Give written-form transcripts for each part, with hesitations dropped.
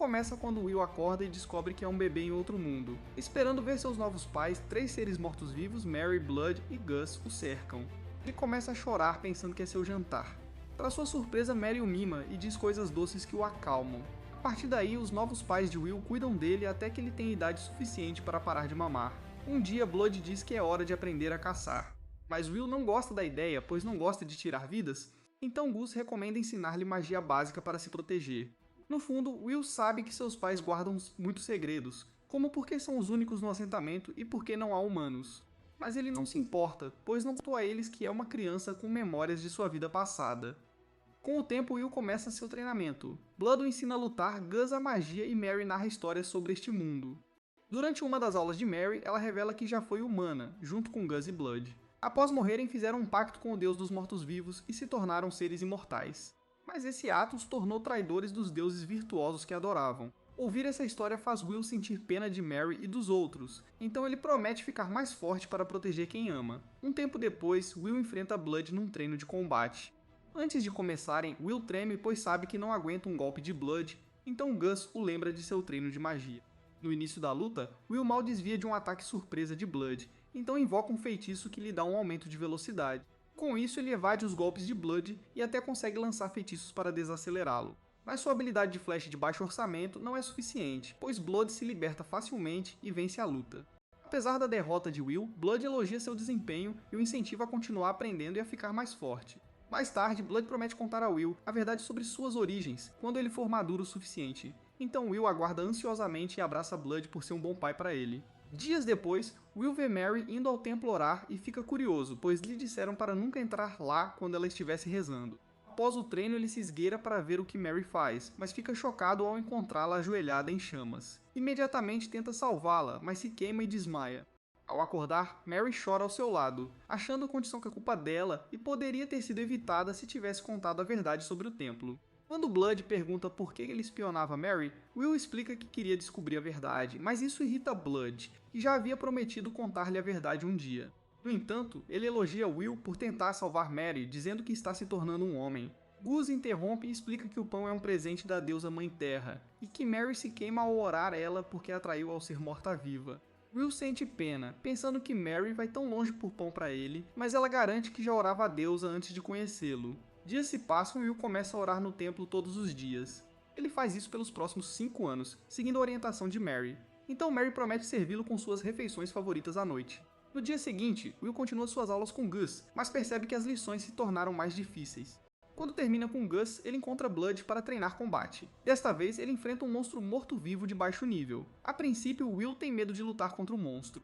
começa quando Will acorda e descobre que é um bebê em outro mundo. Esperando ver seus novos pais, 3 seres mortos-vivos, Mary, Blood e Gus, o cercam. Ele começa a chorar pensando que é seu jantar. Para sua surpresa, Mary o mima e diz coisas doces que o acalmam. A partir daí, os novos pais de Will cuidam dele até que ele tenha idade suficiente para parar de mamar. Um dia, Blood diz que é hora de aprender a caçar. Mas Will não gosta da ideia, pois não gosta de tirar vidas, então Gus recomenda ensinar-lhe magia básica para se proteger. No fundo, Will sabe que seus pais guardam muitos segredos, como porque são os únicos no assentamento e porque não há humanos. Mas ele não se importa, pois não contou a eles que é uma criança com memórias de sua vida passada. Com o tempo, Will começa seu treinamento. Blood o ensina a lutar, Gus a magia e Mary narra histórias sobre este mundo. Durante uma das aulas de Mary, ela revela que já foi humana, junto com Gus e Blood. Após morrerem, fizeram um pacto com o deus dos mortos-vivos e se tornaram seres imortais. Mas esse ato os tornou traidores dos deuses virtuosos que adoravam. Ouvir essa história faz Will sentir pena de Mary e dos outros, então ele promete ficar mais forte para proteger quem ama. Um tempo depois, Will enfrenta Blood num treino de combate. Antes de começarem, Will treme pois sabe que não aguenta um golpe de Blood, então Gus o lembra de seu treino de magia. No início da luta, Will mal desvia de um ataque surpresa de Blood, então invoca um feitiço que lhe dá um aumento de velocidade. Com isso, ele evade os golpes de Blood e até consegue lançar feitiços para desacelerá-lo. Mas sua habilidade de flash de baixo orçamento não é suficiente, pois Blood se liberta facilmente e vence a luta. Apesar da derrota de Will, Blood elogia seu desempenho e o incentiva a continuar aprendendo e a ficar mais forte. Mais tarde, Blood promete contar a Will a verdade sobre suas origens, quando ele for maduro o suficiente. Então Will aguarda ansiosamente e abraça Blood por ser um bom pai para ele. Dias depois, Will vê Mary indo ao templo orar e fica curioso, pois lhe disseram para nunca entrar lá quando ela estivesse rezando. Após o treino, ele se esgueira para ver o que Mary faz, mas fica chocado ao encontrá-la ajoelhada em chamas. Imediatamente tenta salvá-la, mas se queima e desmaia. Ao acordar, Mary chora ao seu lado, achando a condição que é culpa dela e poderia ter sido evitada se tivesse contado a verdade sobre o templo. Quando Blood pergunta por que ele espionava Mary, Will explica que queria descobrir a verdade, mas isso irrita Blood, que já havia prometido contar-lhe a verdade um dia. No entanto, ele elogia Will por tentar salvar Mary, dizendo que está se tornando um homem. Gus interrompe e explica que o pão é um presente da deusa Mãe Terra, e que Mary se queima ao orar ela porque a atraiu ao ser morta-viva. Will sente pena, pensando que Mary vai tão longe por pão para ele, mas ela garante que já orava a deusa antes de conhecê-lo. Dias se passam e Will começa a orar no templo todos os dias. Ele faz isso pelos próximos 5 anos, seguindo a orientação de Mary. Então Mary promete servi-lo com suas refeições favoritas à noite. No dia seguinte, Will continua suas aulas com Gus, mas percebe que as lições se tornaram mais difíceis. Quando termina com Gus, ele encontra Blood para treinar combate. Desta vez, ele enfrenta um monstro morto-vivo de baixo nível. A princípio, Will tem medo de lutar contra o monstro.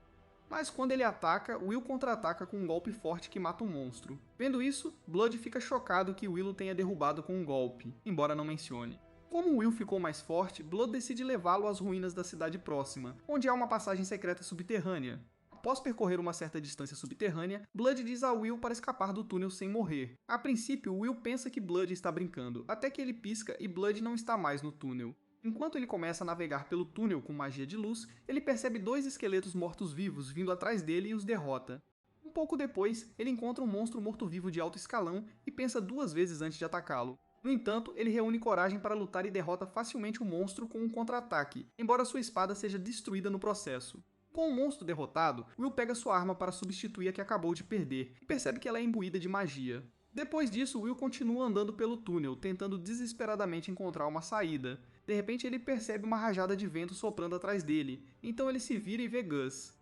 Mas quando ele ataca, Will contra-ataca com um golpe forte que mata o monstro. Vendo isso, Blood fica chocado que Will o tenha derrubado com um golpe, embora não mencione. Como Will ficou mais forte, Blood decide levá-lo às ruínas da cidade próxima, onde há uma passagem secreta subterrânea. Após percorrer uma certa distância subterrânea, Blood diz a Will para escapar do túnel sem morrer. A princípio, Will pensa que Blood está brincando, até que ele pisca e Blood não está mais no túnel. Enquanto ele começa a navegar pelo túnel com magia de luz, ele percebe 2 esqueletos mortos-vivos vindo atrás dele e os derrota. Um pouco depois, ele encontra um monstro morto-vivo de alto escalão e pensa 2 vezes antes de atacá-lo. No entanto, ele reúne coragem para lutar e derrota facilmente o monstro com um contra-ataque, embora sua espada seja destruída no processo. Com o monstro derrotado, Will pega sua arma para substituir a que acabou de perder e percebe que ela é imbuída de magia. Depois disso, Will continua andando pelo túnel, tentando desesperadamente encontrar uma saída. De repente, ele percebe uma rajada de vento soprando atrás dele, então ele se vira e vê Gus.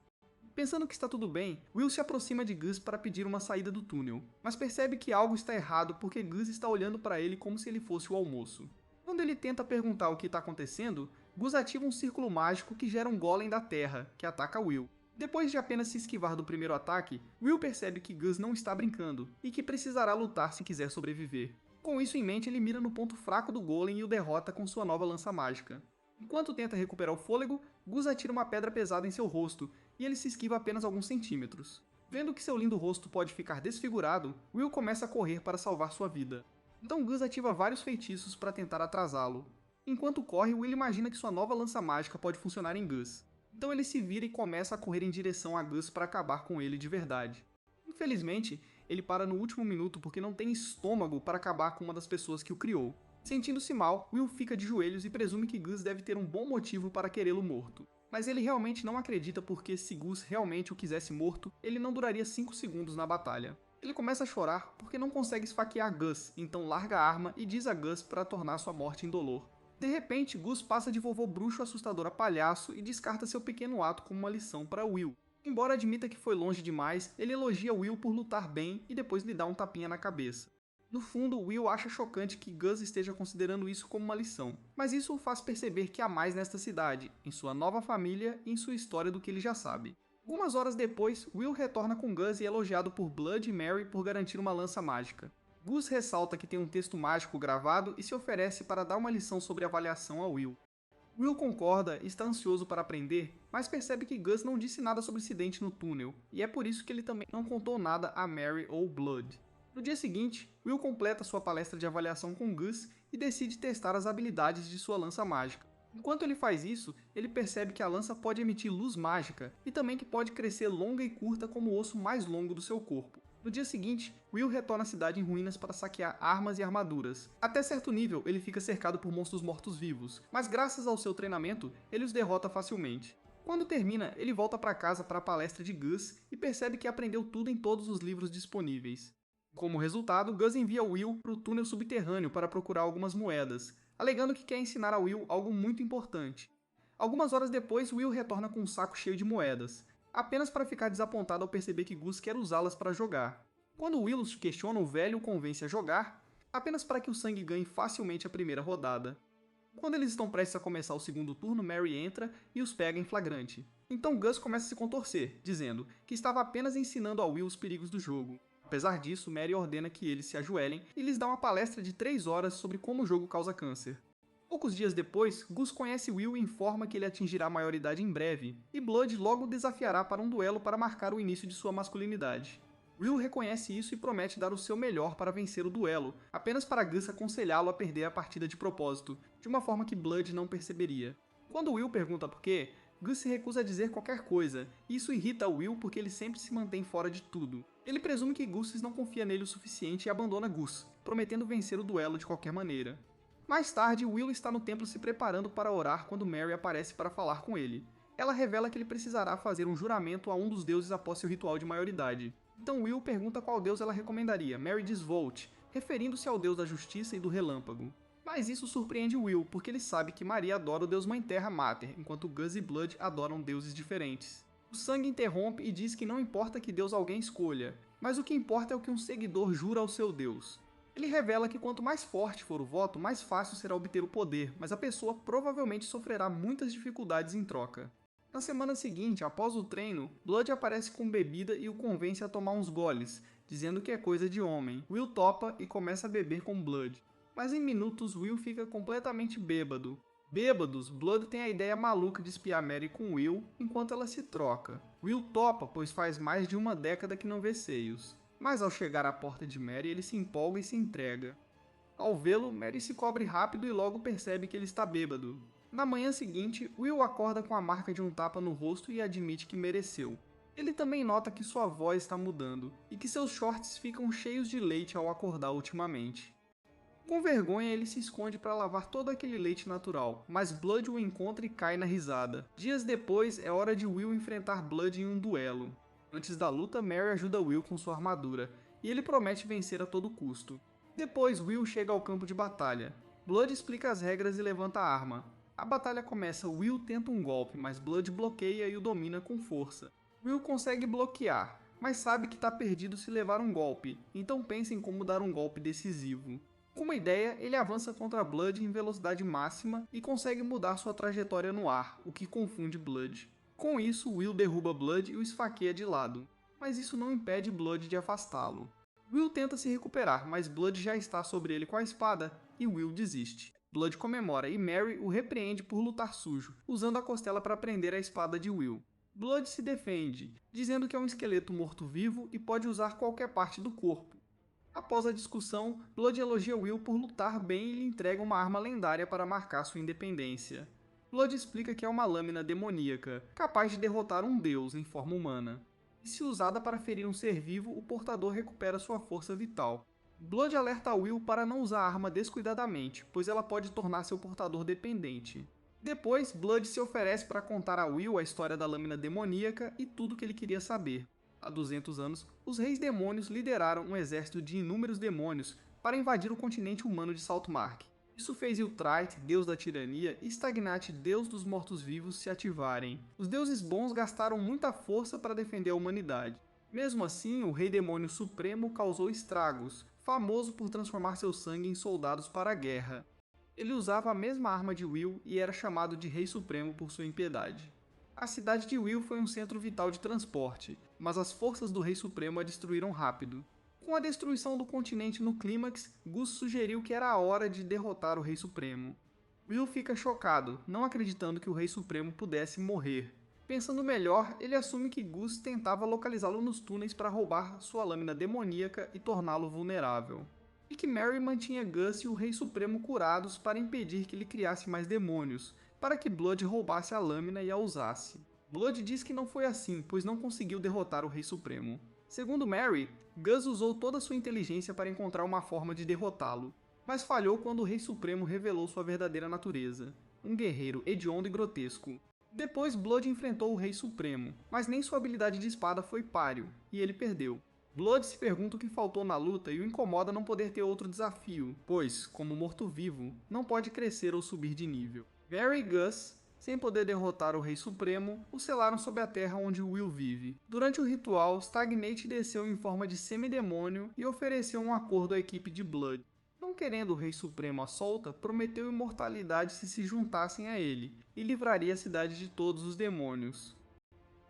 Pensando que está tudo bem, Will se aproxima de Gus para pedir uma saída do túnel, mas percebe que algo está errado porque Gus está olhando para ele como se ele fosse o almoço. Quando ele tenta perguntar o que está acontecendo, Gus ativa um círculo mágico que gera um golem da terra, que ataca Will. Depois de apenas se esquivar do primeiro ataque, Will percebe que Gus não está brincando, e que precisará lutar se quiser sobreviver. Com isso em mente, ele mira no ponto fraco do golem e o derrota com sua nova lança mágica. Enquanto tenta recuperar o fôlego, Gus atira uma pedra pesada em seu rosto, e ele se esquiva apenas alguns centímetros. Vendo que seu lindo rosto pode ficar desfigurado, Will começa a correr para salvar sua vida. Então Gus ativa vários feitiços para tentar atrasá-lo. Enquanto corre, Will imagina que sua nova lança mágica pode funcionar em Gus. Então ele se vira e começa a correr em direção a Gus para acabar com ele de verdade. Infelizmente, ele para no último minuto porque não tem estômago para acabar com uma das pessoas que o criou. Sentindo-se mal, Will fica de joelhos e presume que Gus deve ter um bom motivo para querê-lo morto. Mas ele realmente não acredita porque se Gus realmente o quisesse morto, ele não duraria 5 segundos na batalha. Ele começa a chorar porque não consegue esfaquear Gus, então larga a arma e diz a Gus para tornar sua morte indolor. De repente, Gus passa de vovô bruxo assustador a palhaço e descarta seu pequeno ato como uma lição para Will. Embora admita que foi longe demais, ele elogia Will por lutar bem e depois lhe dá um tapinha na cabeça. No fundo, Will acha chocante que Gus esteja considerando isso como uma lição, mas isso o faz perceber que há mais nesta cidade, em sua nova família e em sua história do que ele já sabe. Algumas horas depois, Will retorna com Gus e é elogiado por Blood e Mary por garantir uma lança mágica. Gus ressalta que tem um texto mágico gravado e se oferece para dar uma lição sobre avaliação a Will. Will concorda e está ansioso para aprender, mas percebe que Gus não disse nada sobre o incidente no túnel, e é por isso que ele também não contou nada a Mary ou Blood. No dia seguinte, Will completa sua palestra de avaliação com Gus e decide testar as habilidades de sua lança mágica. Enquanto ele faz isso, ele percebe que a lança pode emitir luz mágica e também que pode crescer longa e curta como o osso mais longo do seu corpo. No dia seguinte, Will retorna à cidade em ruínas para saquear armas e armaduras. Até certo nível, ele fica cercado por monstros mortos-vivos, mas graças ao seu treinamento, ele os derrota facilmente. Quando termina, ele volta para casa para a palestra de Gus e percebe que aprendeu tudo em todos os livros disponíveis. Como resultado, Gus envia Will para o túnel subterrâneo para procurar algumas moedas, alegando que quer ensinar a Will algo muito importante. Algumas horas depois, Will retorna com um saco cheio de moedas, apenas para ficar desapontado ao perceber que Gus quer usá-las para jogar. Quando Will os questiona, o velho o convence a jogar, apenas para que o sangue ganhe facilmente a primeira rodada. Quando eles estão prestes a começar o segundo turno, Mary entra e os pega em flagrante. Então Gus começa a se contorcer, dizendo que estava apenas ensinando a Will os perigos do jogo. Apesar disso, Mary ordena que eles se ajoelhem e lhes dá uma palestra de 3 horas sobre como o jogo causa câncer. Poucos dias depois, Gus conhece Will e informa que ele atingirá a maioridade em breve, e Blood logo o desafiará para um duelo para marcar o início de sua masculinidade. Will reconhece isso e promete dar o seu melhor para vencer o duelo, apenas para Gus aconselhá-lo a perder a partida de propósito, de uma forma que Blood não perceberia. Quando Will pergunta por quê, Gus se recusa a dizer qualquer coisa, e isso irrita Will porque ele sempre se mantém fora de tudo. Ele presume que Gus não confia nele o suficiente e abandona Gus, prometendo vencer o duelo de qualquer maneira. Mais tarde, Will está no templo se preparando para orar quando Mary aparece para falar com ele. Ela revela que ele precisará fazer um juramento a um dos deuses após seu ritual de maioridade. Então Will pergunta qual deus ela recomendaria. Mary diz Volt, referindo-se ao deus da justiça e do relâmpago. Mas isso surpreende Will, porque ele sabe que Maria adora o deus Mãe Terra Mater, enquanto Gus e Blood adoram deuses diferentes. O sangue interrompe e diz que não importa que deus alguém escolha, mas o que importa é o que um seguidor jura ao seu deus. Ele revela que quanto mais forte for o voto, mais fácil será obter o poder, mas a pessoa provavelmente sofrerá muitas dificuldades em troca. Na semana seguinte, após o treino, Blood aparece com bebida e o convence a tomar uns goles, dizendo que é coisa de homem. Will topa e começa a beber com Blood. Mas em minutos, Will fica completamente bêbado. Bêbados, Blood tem a ideia maluca de espiar Mary com Will enquanto ela se troca. Will topa, pois faz mais de uma década que não vê seios. Mas ao chegar à porta de Mary, ele se empolga e se entrega. Ao vê-lo, Mary se cobre rápido e logo percebe que ele está bêbado. Na manhã seguinte, Will acorda com a marca de um tapa no rosto e admite que mereceu. Ele também nota que sua voz está mudando e que seus shorts ficam cheios de leite ao acordar ultimamente. Com vergonha, ele se esconde para lavar todo aquele leite natural, mas Blood o encontra e cai na risada. Dias depois, é hora de Will enfrentar Blood em um duelo. Antes da luta, Mary ajuda Will com sua armadura, e ele promete vencer a todo custo. Depois, Will chega ao campo de batalha. Blood explica as regras e levanta a arma. A batalha começa, Will tenta um golpe, mas Blood bloqueia e o domina com força. Will consegue bloquear, mas sabe que está perdido se levar um golpe, então pensa em como dar um golpe decisivo. Com uma ideia, ele avança contra Blood em velocidade máxima e consegue mudar sua trajetória no ar, o que confunde Blood. Com isso, Will derruba Blood e o esfaqueia de lado, mas isso não impede Blood de afastá-lo. Will tenta se recuperar, mas Blood já está sobre ele com a espada e Will desiste. Blood comemora e Mary o repreende por lutar sujo, usando a costela para prender a espada de Will. Blood se defende, dizendo que é um esqueleto morto-vivo e pode usar qualquer parte do corpo. Após a discussão, Blood elogia Will por lutar bem e lhe entrega uma arma lendária para marcar sua independência. Blood explica que é uma lâmina demoníaca, capaz de derrotar um deus em forma humana. E se usada para ferir um ser vivo, o portador recupera sua força vital. Blood alerta Will para não usar a arma descuidadamente, pois ela pode tornar seu portador dependente. Depois, Blood se oferece para contar a Will a história da lâmina demoníaca e tudo o que ele queria saber. Há 200 anos, os Reis Demônios lideraram um exército de inúmeros demônios para invadir o continente humano de Saltmark. Isso fez Yltrite, deus da tirania, e Stagnate, deus dos mortos-vivos, se ativarem. Os deuses bons gastaram muita força para defender a humanidade. Mesmo assim, o Rei Demônio Supremo causou estragos, famoso por transformar seu sangue em soldados para a guerra. Ele usava a mesma arma de Will e era chamado de Rei Supremo por sua impiedade. A cidade de Will foi um centro vital de transporte, mas as forças do Rei Supremo a destruíram rápido. Com a destruição do continente no clímax, Gus sugeriu que era a hora de derrotar o Rei Supremo. Will fica chocado, não acreditando que o Rei Supremo pudesse morrer. Pensando melhor, ele assume que Gus tentava localizá-lo nos túneis para roubar sua lâmina demoníaca e torná-lo vulnerável. E que Mary mantinha Gus e o Rei Supremo curados para impedir que ele criasse mais demônios, para que Blood roubasse a lâmina e a usasse. Blood diz que não foi assim, pois não conseguiu derrotar o Rei Supremo. Segundo Mary, Gus usou toda sua inteligência para encontrar uma forma de derrotá-lo, mas falhou quando o Rei Supremo revelou sua verdadeira natureza, um guerreiro hediondo e grotesco. Depois Blood enfrentou o Rei Supremo, mas nem sua habilidade de espada foi páreo, e ele perdeu. Blood se pergunta o que faltou na luta e o incomoda não poder ter outro desafio, pois, como morto-vivo, não pode crescer ou subir de nível. Mary e Gus, sem poder derrotar o Rei Supremo, o selaram sob a terra onde Will vive. Durante o ritual, Stagnate desceu em forma de semidemônio e ofereceu um acordo à equipe de Blood. Não querendo o Rei Supremo à solta, prometeu imortalidade se juntassem a ele, e livraria a cidade de todos os demônios.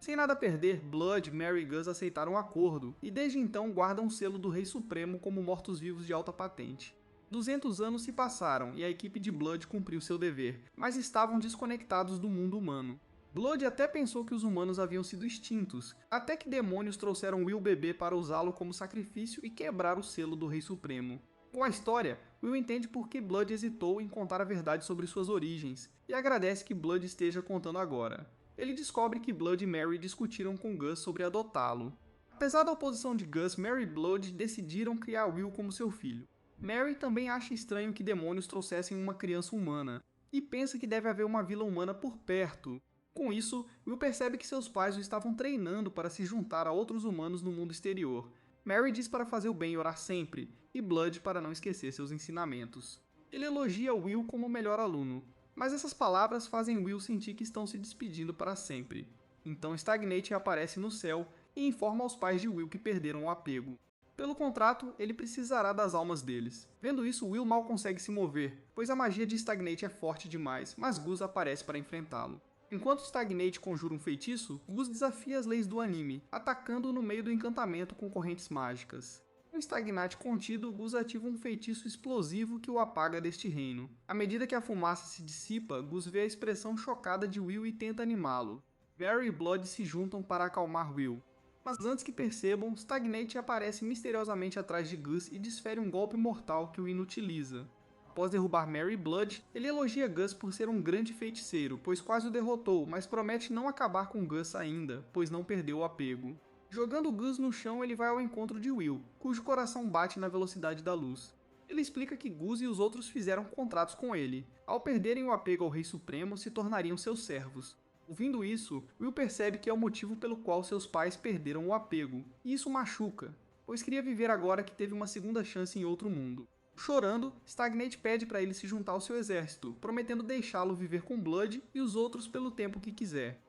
Sem nada a perder, Blood, Mary e Gus aceitaram o acordo, e desde então guardam o selo do Rei Supremo como mortos-vivos de alta patente. 200 anos se passaram e a equipe de Blood cumpriu seu dever, mas estavam desconectados do mundo humano. Blood até pensou que os humanos haviam sido extintos, até que demônios trouxeram Will bebê para usá-lo como sacrifício e quebrar o selo do Rei Supremo. Com a história, Will entende por que Blood hesitou em contar a verdade sobre suas origens, e agradece que Blood esteja contando agora. Ele descobre que Blood e Mary discutiram com Gus sobre adotá-lo. Apesar da oposição de Gus, Mary e Blood decidiram criar Will como seu filho. Mary também acha estranho que demônios trouxessem uma criança humana, e pensa que deve haver uma vila humana por perto. Com isso, Will percebe que seus pais o estavam treinando para se juntar a outros humanos no mundo exterior. Mary diz para fazer o bem e orar sempre, e Blood para não esquecer seus ensinamentos. Ele elogia Will como o melhor aluno, mas essas palavras fazem Will sentir que estão se despedindo para sempre. Então Stagnate aparece no céu e informa aos pais de Will que perderam o apego. Pelo contrato, ele precisará das almas deles. Vendo isso, Will mal consegue se mover, pois a magia de Stagnate é forte demais, mas Gus aparece para enfrentá-lo. Enquanto Stagnate conjura um feitiço, Gus desafia as leis do anime, atacando-o no meio do encantamento com correntes mágicas. Com Stagnate contido, Gus ativa um feitiço explosivo que o apaga deste reino. À medida que a fumaça se dissipa, Gus vê a expressão chocada de Will e tenta animá-lo. Mary e Blood se juntam para acalmar Will. Mas antes que percebam, Stagnate aparece misteriosamente atrás de Gus e desfere um golpe mortal que o inutiliza. Após derrubar Mary e Blood, ele elogia Gus por ser um grande feiticeiro, pois quase o derrotou, mas promete não acabar com Gus ainda, pois não perdeu o apego. Jogando Gus no chão, ele vai ao encontro de Will, cujo coração bate na velocidade da luz. Ele explica que Gus e os outros fizeram contratos com ele. Ao perderem o apego ao Rei Supremo, se tornariam seus servos. Ouvindo isso, Will percebe que é o motivo pelo qual seus pais perderam o apego, e isso machuca, pois queria viver agora que teve uma segunda chance em outro mundo. Chorando, Stagnate pede para ele se juntar ao seu exército, prometendo deixá-lo viver com Blood e os outros pelo tempo que quiser.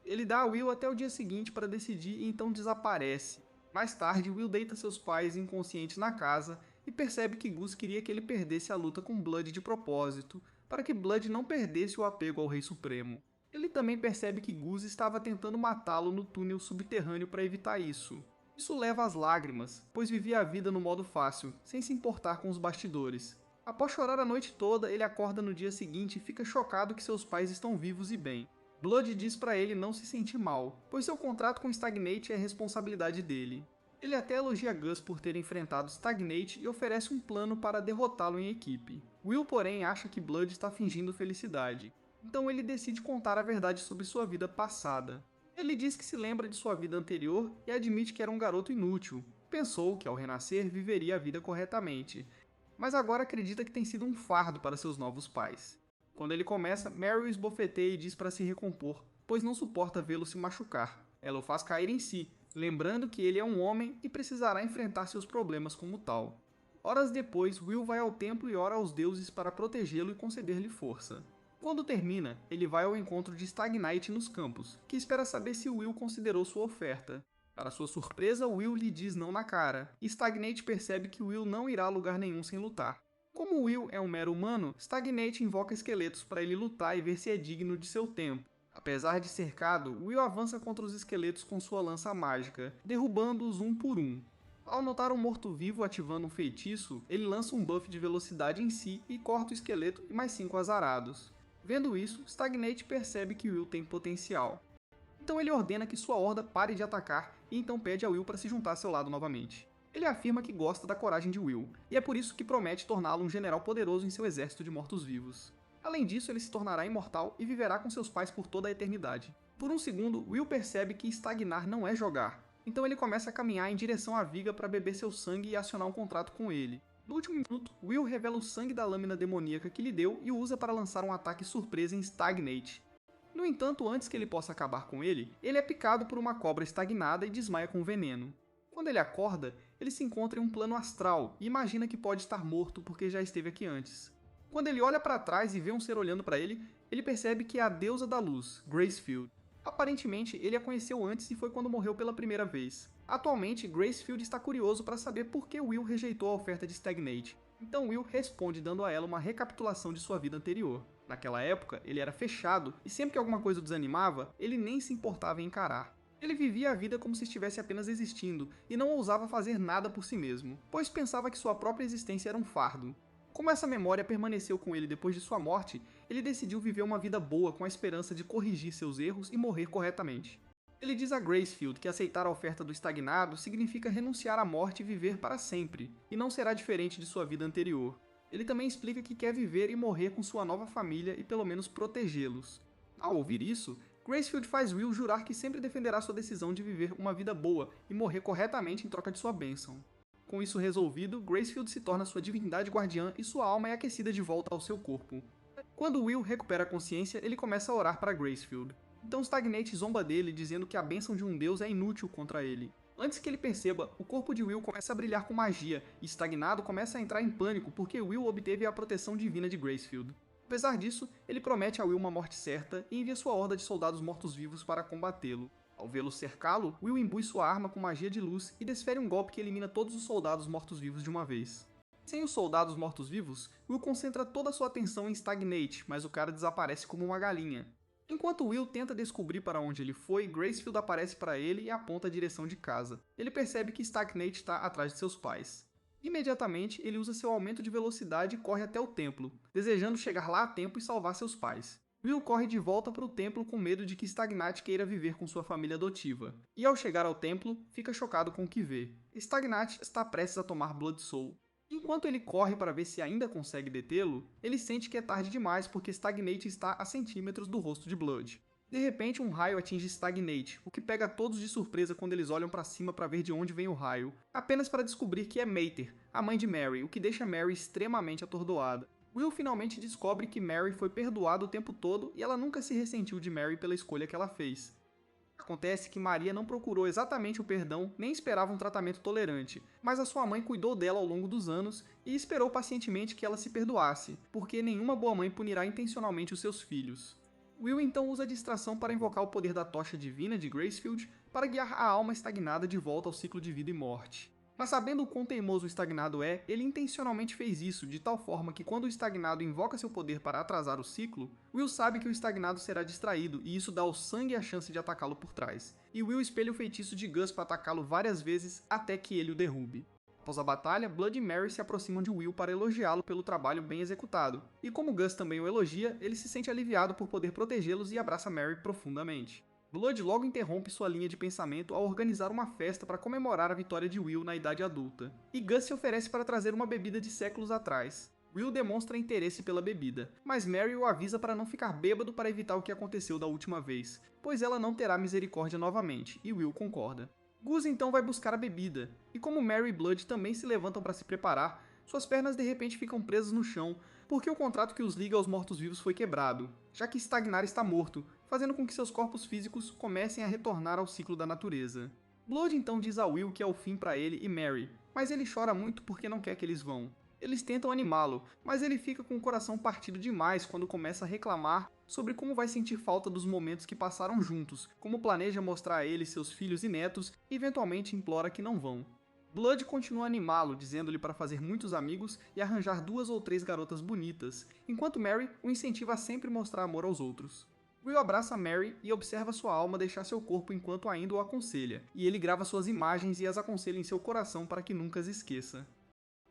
Ele dá a Will até o dia seguinte para decidir e então desaparece. Mais tarde, Will deita seus pais inconscientes na casa e percebe que Gus queria que ele perdesse a luta com Blood de propósito, para que Blood não perdesse o apego ao Rei Supremo. Ele também percebe que Gus estava tentando matá-lo no túnel subterrâneo para evitar isso. Isso leva às lágrimas, pois vivia a vida no modo fácil, sem se importar com os bastidores. Após chorar a noite toda, ele acorda no dia seguinte e fica chocado que seus pais estão vivos e bem. Blood diz para ele não se sentir mal, pois seu contrato com Stagnate é responsabilidade dele. Ele até elogia Gus por ter enfrentado Stagnate e oferece um plano para derrotá-lo em equipe. Will, porém, acha que Blood está fingindo felicidade. Então ele decide contar a verdade sobre sua vida passada. Ele diz que se lembra de sua vida anterior e admite que era um garoto inútil, Pensou que ao renascer viveria a vida corretamente, mas agora acredita que tem sido um fardo para seus novos pais. Quando ele começa, Mary o esbofeteia e diz para se recompor, pois não suporta vê-lo se machucar. Ela o faz cair em si, lembrando que ele é um homem e precisará enfrentar seus problemas como tal. Horas depois, Will vai ao templo e ora aos deuses para protegê-lo e conceder-lhe força. Quando termina, ele vai ao encontro de Stagnite nos campos, que espera saber se Will considerou sua oferta. Para sua surpresa, Will lhe diz não na cara, e Stagnate percebe que Will não irá a lugar nenhum sem lutar. Como Will é um mero humano, Stagnate invoca esqueletos para ele lutar e ver se é digno de seu tempo. Apesar de cercado, Will avança contra os esqueletos com sua lança mágica, derrubando-os um por um. Ao notar um morto-vivo ativando um feitiço, ele lança um buff de velocidade em si e corta o esqueleto e mais 5 azarados. Vendo isso, Stagnate percebe que Will tem potencial. Então ele ordena que sua horda pare de atacar e então pede a Will para se juntar a seu lado novamente. Ele afirma que gosta da coragem de Will, e é por isso que promete torná-lo um general poderoso em seu exército de mortos-vivos. Além disso, ele se tornará imortal e viverá com seus pais por toda a eternidade. Por um segundo, Will percebe que estagnar não é jogar, então ele começa a caminhar em direção à viga para beber seu sangue e acionar um contrato com ele. No último minuto, Will revela o sangue da lâmina demoníaca que lhe deu e o usa para lançar um ataque surpresa em Stagnate. No entanto, antes que ele possa acabar com ele é picado por uma cobra estagnada e desmaia com veneno. Quando ele acorda, ele se encontra em um plano astral e imagina que pode estar morto porque já esteve aqui antes. Quando ele olha para trás e vê um ser olhando para ele percebe que é a deusa da luz, Gracefield. Aparentemente, ele a conheceu antes e foi quando morreu pela primeira vez. Atualmente, Gracefield está curioso para saber por que Will rejeitou a oferta de Stagnate. Então Will responde dando a ela uma recapitulação de sua vida anterior. Naquela época, ele era fechado e sempre que alguma coisa o desanimava, ele nem se importava em encarar. Ele vivia a vida como se estivesse apenas existindo e não ousava fazer nada por si mesmo, pois pensava que sua própria existência era um fardo. Como essa memória permaneceu com ele depois de sua morte, ele decidiu viver uma vida boa com a esperança de corrigir seus erros e morrer corretamente. Ele diz a Gracefield que aceitar a oferta do estagnado significa renunciar à morte e viver para sempre, e não será diferente de sua vida anterior. Ele também explica que quer viver e morrer com sua nova família e pelo menos protegê-los. Ao ouvir isso, Gracefield faz Will jurar que sempre defenderá sua decisão de viver uma vida boa e morrer corretamente em troca de sua bênção. Com isso resolvido, Gracefield se torna sua divindade guardiã e sua alma é aquecida de volta ao seu corpo. Quando Will recupera a consciência, ele começa a orar para Gracefield. Então Stagnate zomba dele, dizendo que a bênção de um deus é inútil contra ele. Antes que ele perceba, o corpo de Will começa a brilhar com magia, e Stagnado começa a entrar em pânico porque Will obteve a proteção divina de Gracefield. Apesar disso, ele promete a Will uma morte certa e envia sua horda de soldados mortos-vivos para combatê-lo. Ao vê-lo cercá-lo, Will imbui sua arma com magia de luz e desfere um golpe que elimina todos os soldados mortos-vivos de uma vez. Sem os soldados mortos-vivos, Will concentra toda a sua atenção em Stagnate, mas o cara desaparece como uma galinha. Enquanto Will tenta descobrir para onde ele foi, Gracefield aparece para ele e aponta a direção de casa. Ele percebe que Stagnate está atrás de seus pais. Imediatamente, ele usa seu aumento de velocidade e corre até o templo, desejando chegar lá a tempo e salvar seus pais. Will corre de volta para o templo com medo de que Stagnate queira viver com sua família adotiva. E ao chegar ao templo, fica chocado com o que vê. Stagnate está prestes a tomar Blood Soul. Enquanto ele corre para ver se ainda consegue detê-lo, ele sente que é tarde demais porque Stagnate está a centímetros do rosto de Blood. De repente, um raio atinge Stagnate, o que pega todos de surpresa quando eles olham para cima para ver de onde vem o raio, apenas para descobrir que é Mater, a mãe de Mary, o que deixa Mary extremamente atordoada. Will finalmente descobre que Mary foi perdoada o tempo todo e ela nunca se ressentiu de Mary pela escolha que ela fez. Acontece que Maria não procurou exatamente o perdão nem esperava um tratamento tolerante, mas a sua mãe cuidou dela ao longo dos anos e esperou pacientemente que ela se perdoasse, porque nenhuma boa mãe punirá intencionalmente os seus filhos. Will então usa a distração para invocar o poder da tocha divina de Gracefield para guiar a alma estagnada de volta ao ciclo de vida e morte. Mas sabendo o quão teimoso o estagnado é, ele intencionalmente fez isso de tal forma que quando o estagnado invoca seu poder para atrasar o ciclo, Will sabe que o estagnado será distraído e isso dá ao sangue a chance de atacá-lo por trás. E Will espelha o feitiço de Gus para atacá-lo várias vezes até que ele o derrube. Após a batalha, Blood e Mary se aproximam de Will para elogiá-lo pelo trabalho bem executado. E como Gus também o elogia, ele se sente aliviado por poder protegê-los e abraça Mary profundamente. Blood logo interrompe sua linha de pensamento ao organizar uma festa para comemorar a vitória de Will na idade adulta. E Gus se oferece para trazer uma bebida de séculos atrás. Will demonstra interesse pela bebida, mas Mary o avisa para não ficar bêbado para evitar o que aconteceu da última vez, pois ela não terá misericórdia novamente, e Will concorda. Gus então vai buscar a bebida, e como Mary e Blood também se levantam para se preparar, suas pernas de repente ficam presas no chão, porque o contrato que os liga aos mortos-vivos foi quebrado, já que Stagnar está morto, fazendo com que seus corpos físicos comecem a retornar ao ciclo da natureza. Blood então diz a Will que é o fim para ele e Mary, mas ele chora muito porque não quer que eles vão. Eles tentam animá-lo, mas ele fica com o coração partido demais quando começa a reclamar sobre como vai sentir falta dos momentos que passaram juntos, como planeja mostrar a ele seus filhos e netos e eventualmente implora que não vão. Blood continua a animá-lo, dizendo-lhe para fazer muitos amigos e arranjar 2 ou 3 garotas bonitas, enquanto Mary o incentiva a sempre mostrar amor aos outros. Will abraça Mary e observa sua alma deixar seu corpo enquanto ainda o aconselha, e ele grava suas imagens e as aconselha em seu coração para que nunca as esqueça.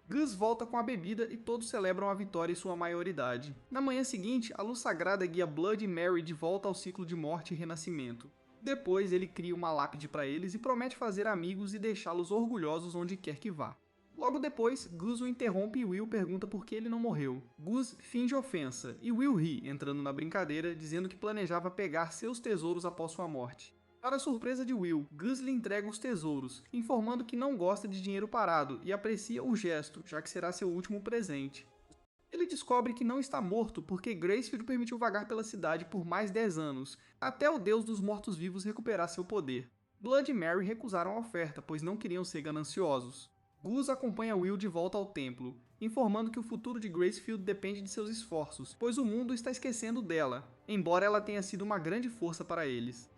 Gus volta com a bebida e todos celebram a vitória e sua maioridade. Na manhã seguinte, a luz sagrada guia Blood e Mary de volta ao ciclo de morte e renascimento. Depois, ele cria uma lápide para eles e promete fazer amigos e deixá-los orgulhosos onde quer que vá. Logo depois, Gus o interrompe e Will pergunta por que ele não morreu. Gus finge ofensa e Will ri, entrando na brincadeira, dizendo que planejava pegar seus tesouros após sua morte. Para a surpresa de Will, Gus lhe entrega os tesouros, informando que não gosta de dinheiro parado e aprecia o gesto, já que será seu último presente. Ele descobre que não está morto porque Gracefield permitiu vagar pela cidade por mais 10 anos, até o deus dos mortos-vivos recuperar seu poder. Blood e Mary recusaram a oferta, pois não queriam ser gananciosos. Gus acompanha Will de volta ao templo, informando que o futuro de Gracefield depende de seus esforços, pois o mundo está esquecendo dela, embora ela tenha sido uma grande força para eles.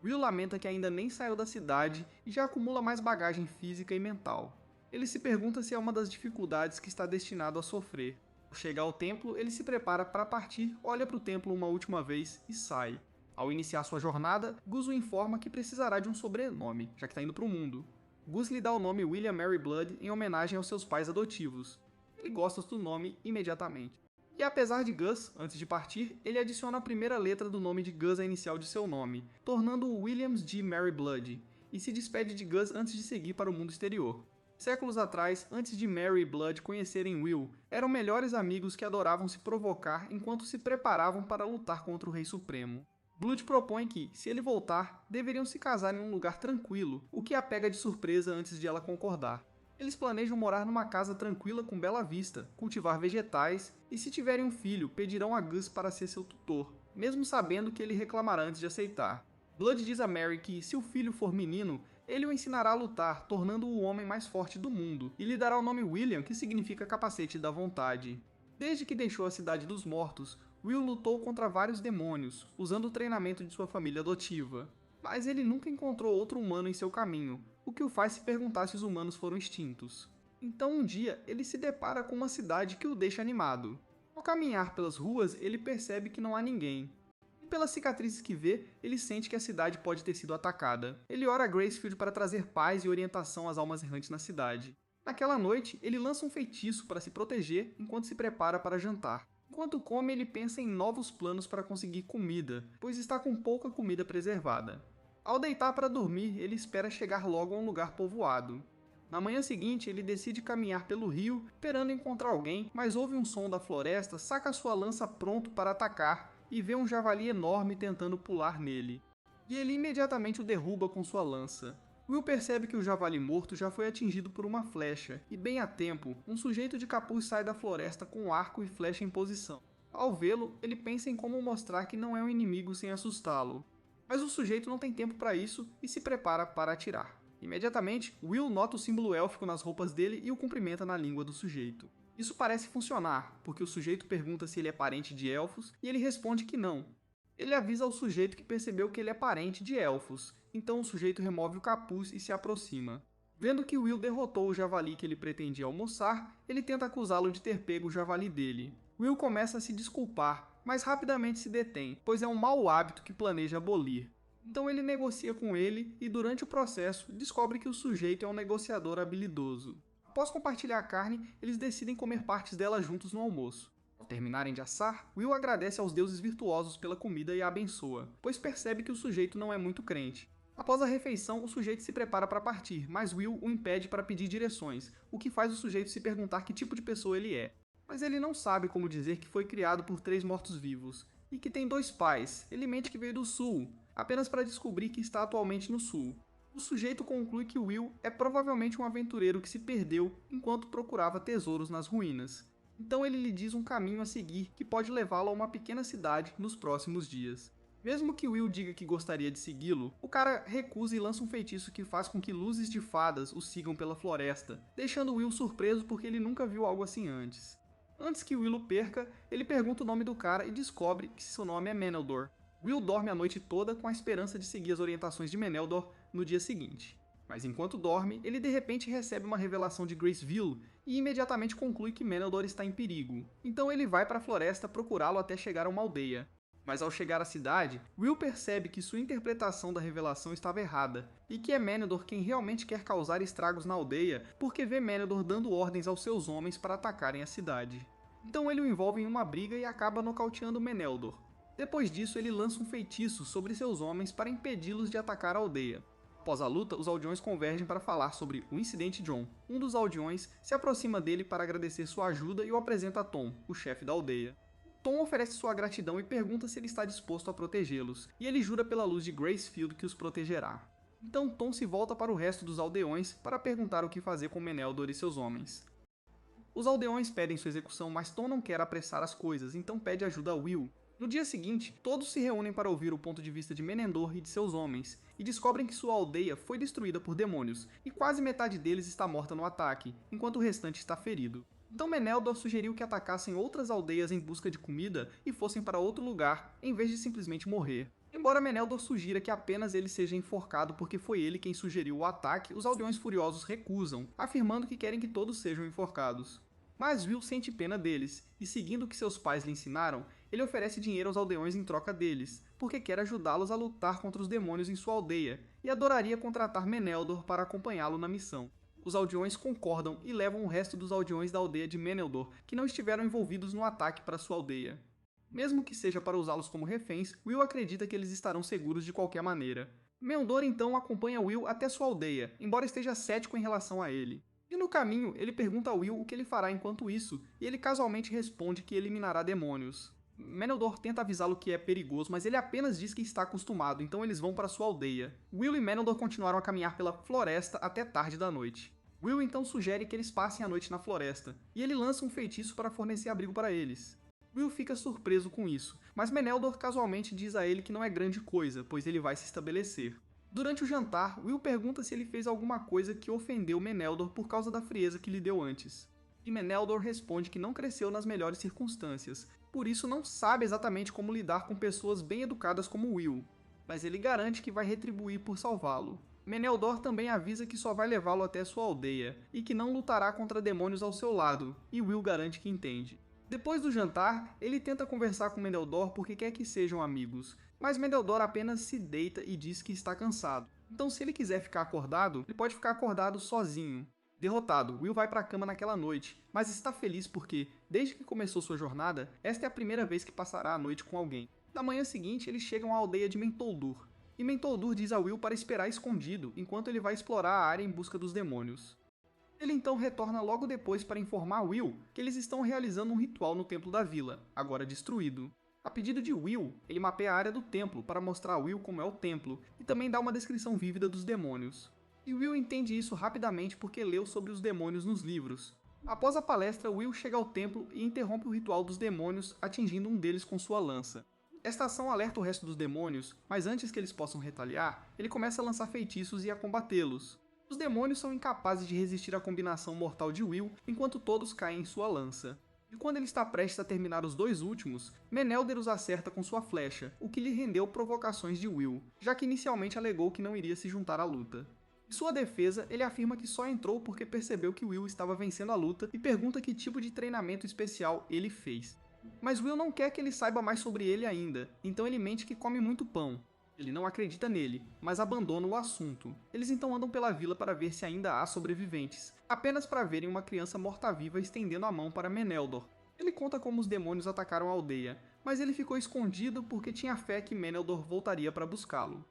Will lamenta que ainda nem saiu da cidade e já acumula mais bagagem física e mental. Ele se pergunta se é uma das dificuldades que está destinado a sofrer. Ao chegar ao templo, ele se prepara para partir, olha para o templo uma última vez e sai. Ao iniciar sua jornada, Gus o informa que precisará de um sobrenome, já que está indo para o mundo. Gus lhe dá o nome William Mary Blood em homenagem aos seus pais adotivos. Ele gosta do nome imediatamente. E apesar de Gus, antes de partir, ele adiciona a primeira letra do nome de Gus à inicial de seu nome, tornando-o Williams G. Mary Blood, e se despede de Gus antes de seguir para o mundo exterior. Séculos atrás, antes de Mary e Blood conhecerem Will, eram melhores amigos que adoravam se provocar enquanto se preparavam para lutar contra o Rei Supremo. Blood propõe que, se ele voltar, deveriam se casar em um lugar tranquilo, o que a pega de surpresa antes de ela concordar. Eles planejam morar numa casa tranquila com bela vista, cultivar vegetais e, se tiverem um filho, pedirão a Gus para ser seu tutor, mesmo sabendo que ele reclamará antes de aceitar. Blood diz a Mary que, se o filho for menino, ele o ensinará a lutar, tornando-o o homem mais forte do mundo, e lhe dará o nome William, que significa capacete da vontade. Desde que deixou a Cidade dos Mortos, Will lutou contra vários demônios, usando o treinamento de sua família adotiva. Mas ele nunca encontrou outro humano em seu caminho, o que o faz se perguntar se os humanos foram extintos. Então um dia ele se depara com uma cidade que o deixa animado. Ao caminhar pelas ruas, ele percebe que não há ninguém. E pelas cicatrizes que vê, ele sente que a cidade pode ter sido atacada. Ele ora a Gracefield para trazer paz e orientação às almas errantes na cidade. Naquela noite, ele lança um feitiço para se proteger enquanto se prepara para jantar. Enquanto come, ele pensa em novos planos para conseguir comida, pois está com pouca comida preservada. Ao deitar para dormir, ele espera chegar logo a um lugar povoado. Na manhã seguinte, ele decide caminhar pelo rio, esperando encontrar alguém, mas ouve um som da floresta, saca sua lança pronto para atacar e vê um javali enorme tentando pular nele. E ele imediatamente o derruba com sua lança. Will percebe que o javali morto já foi atingido por uma flecha, e bem a tempo, um sujeito de capuz sai da floresta com arco e flecha em posição. Ao vê-lo, ele pensa em como mostrar que não é um inimigo sem assustá-lo. Mas o sujeito não tem tempo para isso e se prepara para atirar. Imediatamente, Will nota o símbolo élfico nas roupas dele e o cumprimenta na língua do sujeito. Isso parece funcionar, porque o sujeito pergunta se ele é parente de elfos e ele responde que não. Ele avisa ao sujeito que percebeu que ele é parente de elfos, então o sujeito remove o capuz e se aproxima. Vendo que Will derrotou o javali que ele pretendia almoçar, ele tenta acusá-lo de ter pego o javali dele. Will começa a se desculpar, mas rapidamente se detém, pois é um mau hábito que planeja abolir. Então ele negocia com ele e durante o processo descobre que o sujeito é um negociador habilidoso. Após compartilhar a carne, eles decidem comer partes dela juntos no almoço. Ao terminarem de assar, Will agradece aos deuses virtuosos pela comida e a abençoa, pois percebe que o sujeito não é muito crente. Após a refeição, o sujeito se prepara para partir, mas Will o impede para pedir direções, o que faz o sujeito se perguntar que tipo de pessoa ele é. Mas ele não sabe como dizer que foi criado por 3 mortos-vivos, e que tem 2 pais. Ele mente que veio do sul, apenas para descobrir que está atualmente no sul. O sujeito conclui que Will é provavelmente um aventureiro que se perdeu enquanto procurava tesouros nas ruínas. Então ele lhe diz um caminho a seguir que pode levá-lo a uma pequena cidade nos próximos dias. Mesmo que Will diga que gostaria de segui-lo, o cara recusa e lança um feitiço que faz com que luzes de fadas o sigam pela floresta, deixando Will surpreso porque ele nunca viu algo assim antes. Antes que Will o perca, ele pergunta o nome do cara e descobre que seu nome é Meneldor. Will dorme a noite toda com a esperança de seguir as orientações de Meneldor no dia seguinte. Mas enquanto dorme, ele de repente recebe uma revelação de Graceville e imediatamente conclui que Meneldor está em perigo. Então ele vai para a floresta procurá-lo até chegar a uma aldeia. Mas ao chegar à cidade, Will percebe que sua interpretação da revelação estava errada, e que é Meneldor quem realmente quer causar estragos na aldeia porque vê Meneldor dando ordens aos seus homens para atacarem a cidade. Então ele o envolve em uma briga e acaba nocauteando Meneldor. Depois disso, ele lança um feitiço sobre seus homens para impedi-los de atacar a aldeia. Após a luta, os aldeões convergem para falar sobre o incidente John. Um dos aldeões se aproxima dele para agradecer sua ajuda e o apresenta a Tom, o chefe da aldeia. Tom oferece sua gratidão e pergunta se ele está disposto a protegê-los, e ele jura pela luz de Gracefield que os protegerá. Então Tom se volta para o resto dos aldeões para perguntar o que fazer com Meneldor e seus homens. Os aldeões pedem sua execução, mas Tom não quer apressar as coisas, então pede ajuda a Will. No dia seguinte, todos se reúnem para ouvir o ponto de vista de Meneldor e de seus homens, e descobrem que sua aldeia foi destruída por demônios, e quase metade deles está morta no ataque, enquanto o restante está ferido. Então Meneldor sugeriu que atacassem outras aldeias em busca de comida e fossem para outro lugar, em vez de simplesmente morrer. Embora Meneldor sugira que apenas ele seja enforcado porque foi ele quem sugeriu o ataque, os aldeões furiosos recusam, afirmando que querem que todos sejam enforcados. Mas Will sente pena deles, e seguindo o que seus pais lhe ensinaram, ele oferece dinheiro aos aldeões em troca deles, porque quer ajudá-los a lutar contra os demônios em sua aldeia, e adoraria contratar Meneldor para acompanhá-lo na missão. Os aldeões concordam e levam o resto dos aldeões da aldeia de Meneldor, que não estiveram envolvidos no ataque para sua aldeia. Mesmo que seja para usá-los como reféns, Will acredita que eles estarão seguros de qualquer maneira. Meneldor então acompanha Will até sua aldeia, embora esteja cético em relação a ele. E no caminho, ele pergunta a Will o que ele fará enquanto isso, e ele casualmente responde que eliminará demônios. Meneldor tenta avisá-lo que é perigoso, mas ele apenas diz que está acostumado, então eles vão para sua aldeia. Will e Meneldor continuaram a caminhar pela floresta até tarde da noite. Will então sugere que eles passem a noite na floresta, e ele lança um feitiço para fornecer abrigo para eles. Will fica surpreso com isso, mas Meneldor casualmente diz a ele que não é grande coisa, pois ele vai se estabelecer. Durante o jantar, Will pergunta se ele fez alguma coisa que ofendeu Meneldor por causa da frieza que lhe deu antes. E Meneldor responde que não cresceu nas melhores circunstâncias, por isso não sabe exatamente como lidar com pessoas bem educadas como Will, mas ele garante que vai retribuir por salvá-lo. Meneldor também avisa que só vai levá-lo até sua aldeia, e que não lutará contra demônios ao seu lado, e Will garante que entende. Depois do jantar, ele tenta conversar com Meneldor porque quer que sejam amigos, mas Meneldor apenas se deita e diz que está cansado. Então se ele quiser ficar acordado, ele pode ficar acordado sozinho. Derrotado, Will vai para a cama naquela noite, mas está feliz porque, desde que começou sua jornada, esta é a primeira vez que passará a noite com alguém. Na manhã seguinte, eles chegam à aldeia de Mentoldur, e Mentoldur diz a Will para esperar escondido, enquanto ele vai explorar a área em busca dos demônios. Ele então retorna logo depois para informar Will que eles estão realizando um ritual no templo da vila, agora destruído. A pedido de Will, ele mapeia a área do templo para mostrar a Will como é o templo, e também dá uma descrição vívida dos demônios. E Will entende isso rapidamente porque leu sobre os demônios nos livros. Após a palestra, Will chega ao templo e interrompe o ritual dos demônios, atingindo um deles com sua lança. Esta ação alerta o resto dos demônios, mas antes que eles possam retaliar, ele começa a lançar feitiços e a combatê-los. Os demônios são incapazes de resistir à combinação mortal de Will, enquanto todos caem em sua lança. E quando ele está prestes a terminar os dois últimos, Meneldor os acerta com sua flecha, o que lhe rendeu provocações de Will, já que inicialmente alegou que não iria se juntar à luta. Em sua defesa, ele afirma que só entrou porque percebeu que Will estava vencendo a luta e pergunta que tipo de treinamento especial ele fez. Mas Will não quer que ele saiba mais sobre ele ainda, então ele mente que come muito pão. Ele não acredita nele, mas abandona o assunto. Eles então andam pela vila para ver se ainda há sobreviventes, apenas para verem uma criança morta-viva estendendo a mão para Meneldor. Ele conta como os demônios atacaram a aldeia, mas ele ficou escondido porque tinha fé que Meneldor voltaria para buscá-lo.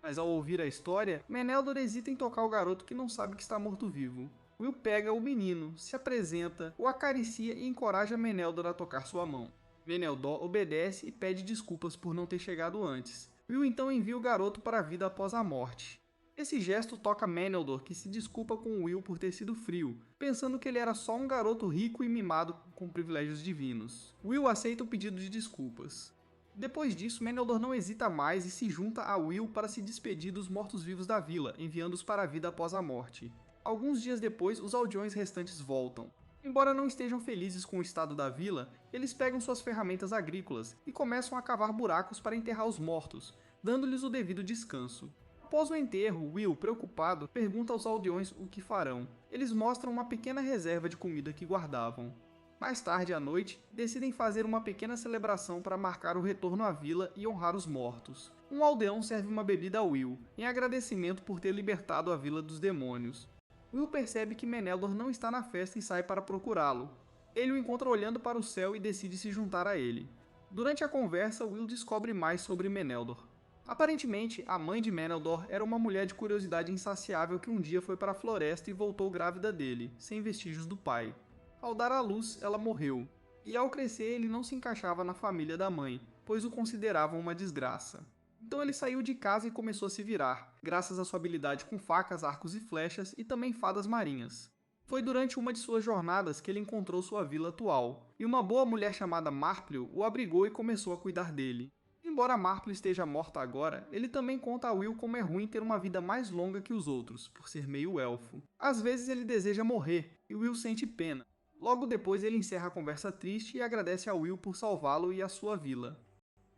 Mas ao ouvir a história, Meneldor hesita em tocar o garoto que não sabe que está morto-vivo. Will pega o menino, se apresenta, o acaricia e encoraja Meneldor a tocar sua mão. Meneldor obedece e pede desculpas por não ter chegado antes. Will então envia o garoto para a vida após a morte. Esse gesto toca Meneldor, que se desculpa com Will por ter sido frio, pensando que ele era só um garoto rico e mimado com privilégios divinos. Will aceita o pedido de desculpas. Depois disso, Meneldor não hesita mais e se junta a Will para se despedir dos mortos-vivos da vila, enviando-os para a vida após a morte. Alguns dias depois, os aldeões restantes voltam. Embora não estejam felizes com o estado da vila, eles pegam suas ferramentas agrícolas e começam a cavar buracos para enterrar os mortos, dando-lhes o devido descanso. Após o enterro, Will, preocupado, pergunta aos aldeões o que farão. Eles mostram uma pequena reserva de comida que guardavam. Mais tarde à noite, decidem fazer uma pequena celebração para marcar o retorno à vila e honrar os mortos. Um aldeão serve uma bebida a Will, em agradecimento por ter libertado a vila dos demônios. Will percebe que Meneldor não está na festa e sai para procurá-lo. Ele o encontra olhando para o céu e decide se juntar a ele. Durante a conversa, Will descobre mais sobre Meneldor. Aparentemente, a mãe de Meneldor era uma mulher de curiosidade insaciável que um dia foi para a floresta e voltou grávida dele, sem vestígios do pai. Ao dar à luz, ela morreu, e ao crescer ele não se encaixava na família da mãe, pois o consideravam uma desgraça. Então ele saiu de casa e começou a se virar, graças à sua habilidade com facas, arcos e flechas e também fadas marinhas. Foi durante uma de suas jornadas que ele encontrou sua vila atual, e uma boa mulher chamada Marplio o abrigou e começou a cuidar dele. Embora Marplio esteja morta agora, ele também conta a Will como é ruim ter uma vida mais longa que os outros, por ser meio elfo. Às vezes ele deseja morrer, e Will sente pena. Logo depois ele encerra a conversa triste e agradece a Will por salvá-lo e a sua vila.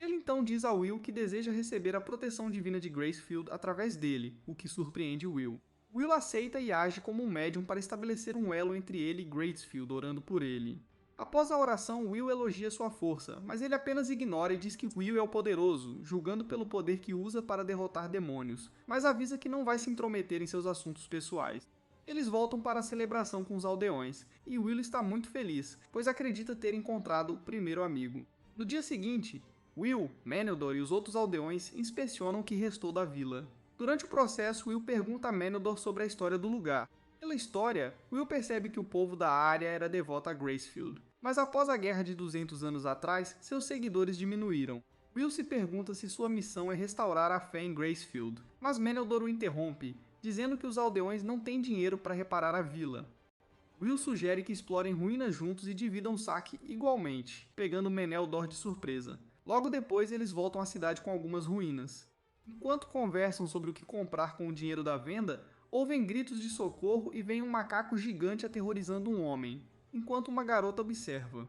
Ele então diz a Will que deseja receber a proteção divina de Gracefield através dele, o que surpreende Will. Will aceita e age como um médium para estabelecer um elo entre ele e Gracefield, orando por ele. Após a oração, Will elogia sua força, mas ele apenas ignora e diz que Will é o poderoso, julgando pelo poder que usa para derrotar demônios, mas avisa que não vai se intrometer em seus assuntos pessoais. Eles voltam para a celebração com os aldeões, e Will está muito feliz, pois acredita ter encontrado o primeiro amigo. No dia seguinte, Will, Meneldor e os outros aldeões inspecionam o que restou da vila. Durante o processo, Will pergunta a Meneldor sobre a história do lugar. Pela história, Will percebe que o povo da área era devoto a Gracefield, mas após a guerra de 200 anos atrás, seus seguidores diminuíram. Will se pergunta se sua missão é restaurar a fé em Gracefield, mas Meneldor o interrompe, dizendo que os aldeões não têm dinheiro para reparar a vila. Will sugere que explorem ruínas juntos e dividam o saque igualmente, pegando Meneldor de surpresa. Logo depois, eles voltam à cidade com algumas ruínas. Enquanto conversam sobre o que comprar com o dinheiro da venda, ouvem gritos de socorro e vem um macaco gigante aterrorizando um homem, enquanto uma garota observa.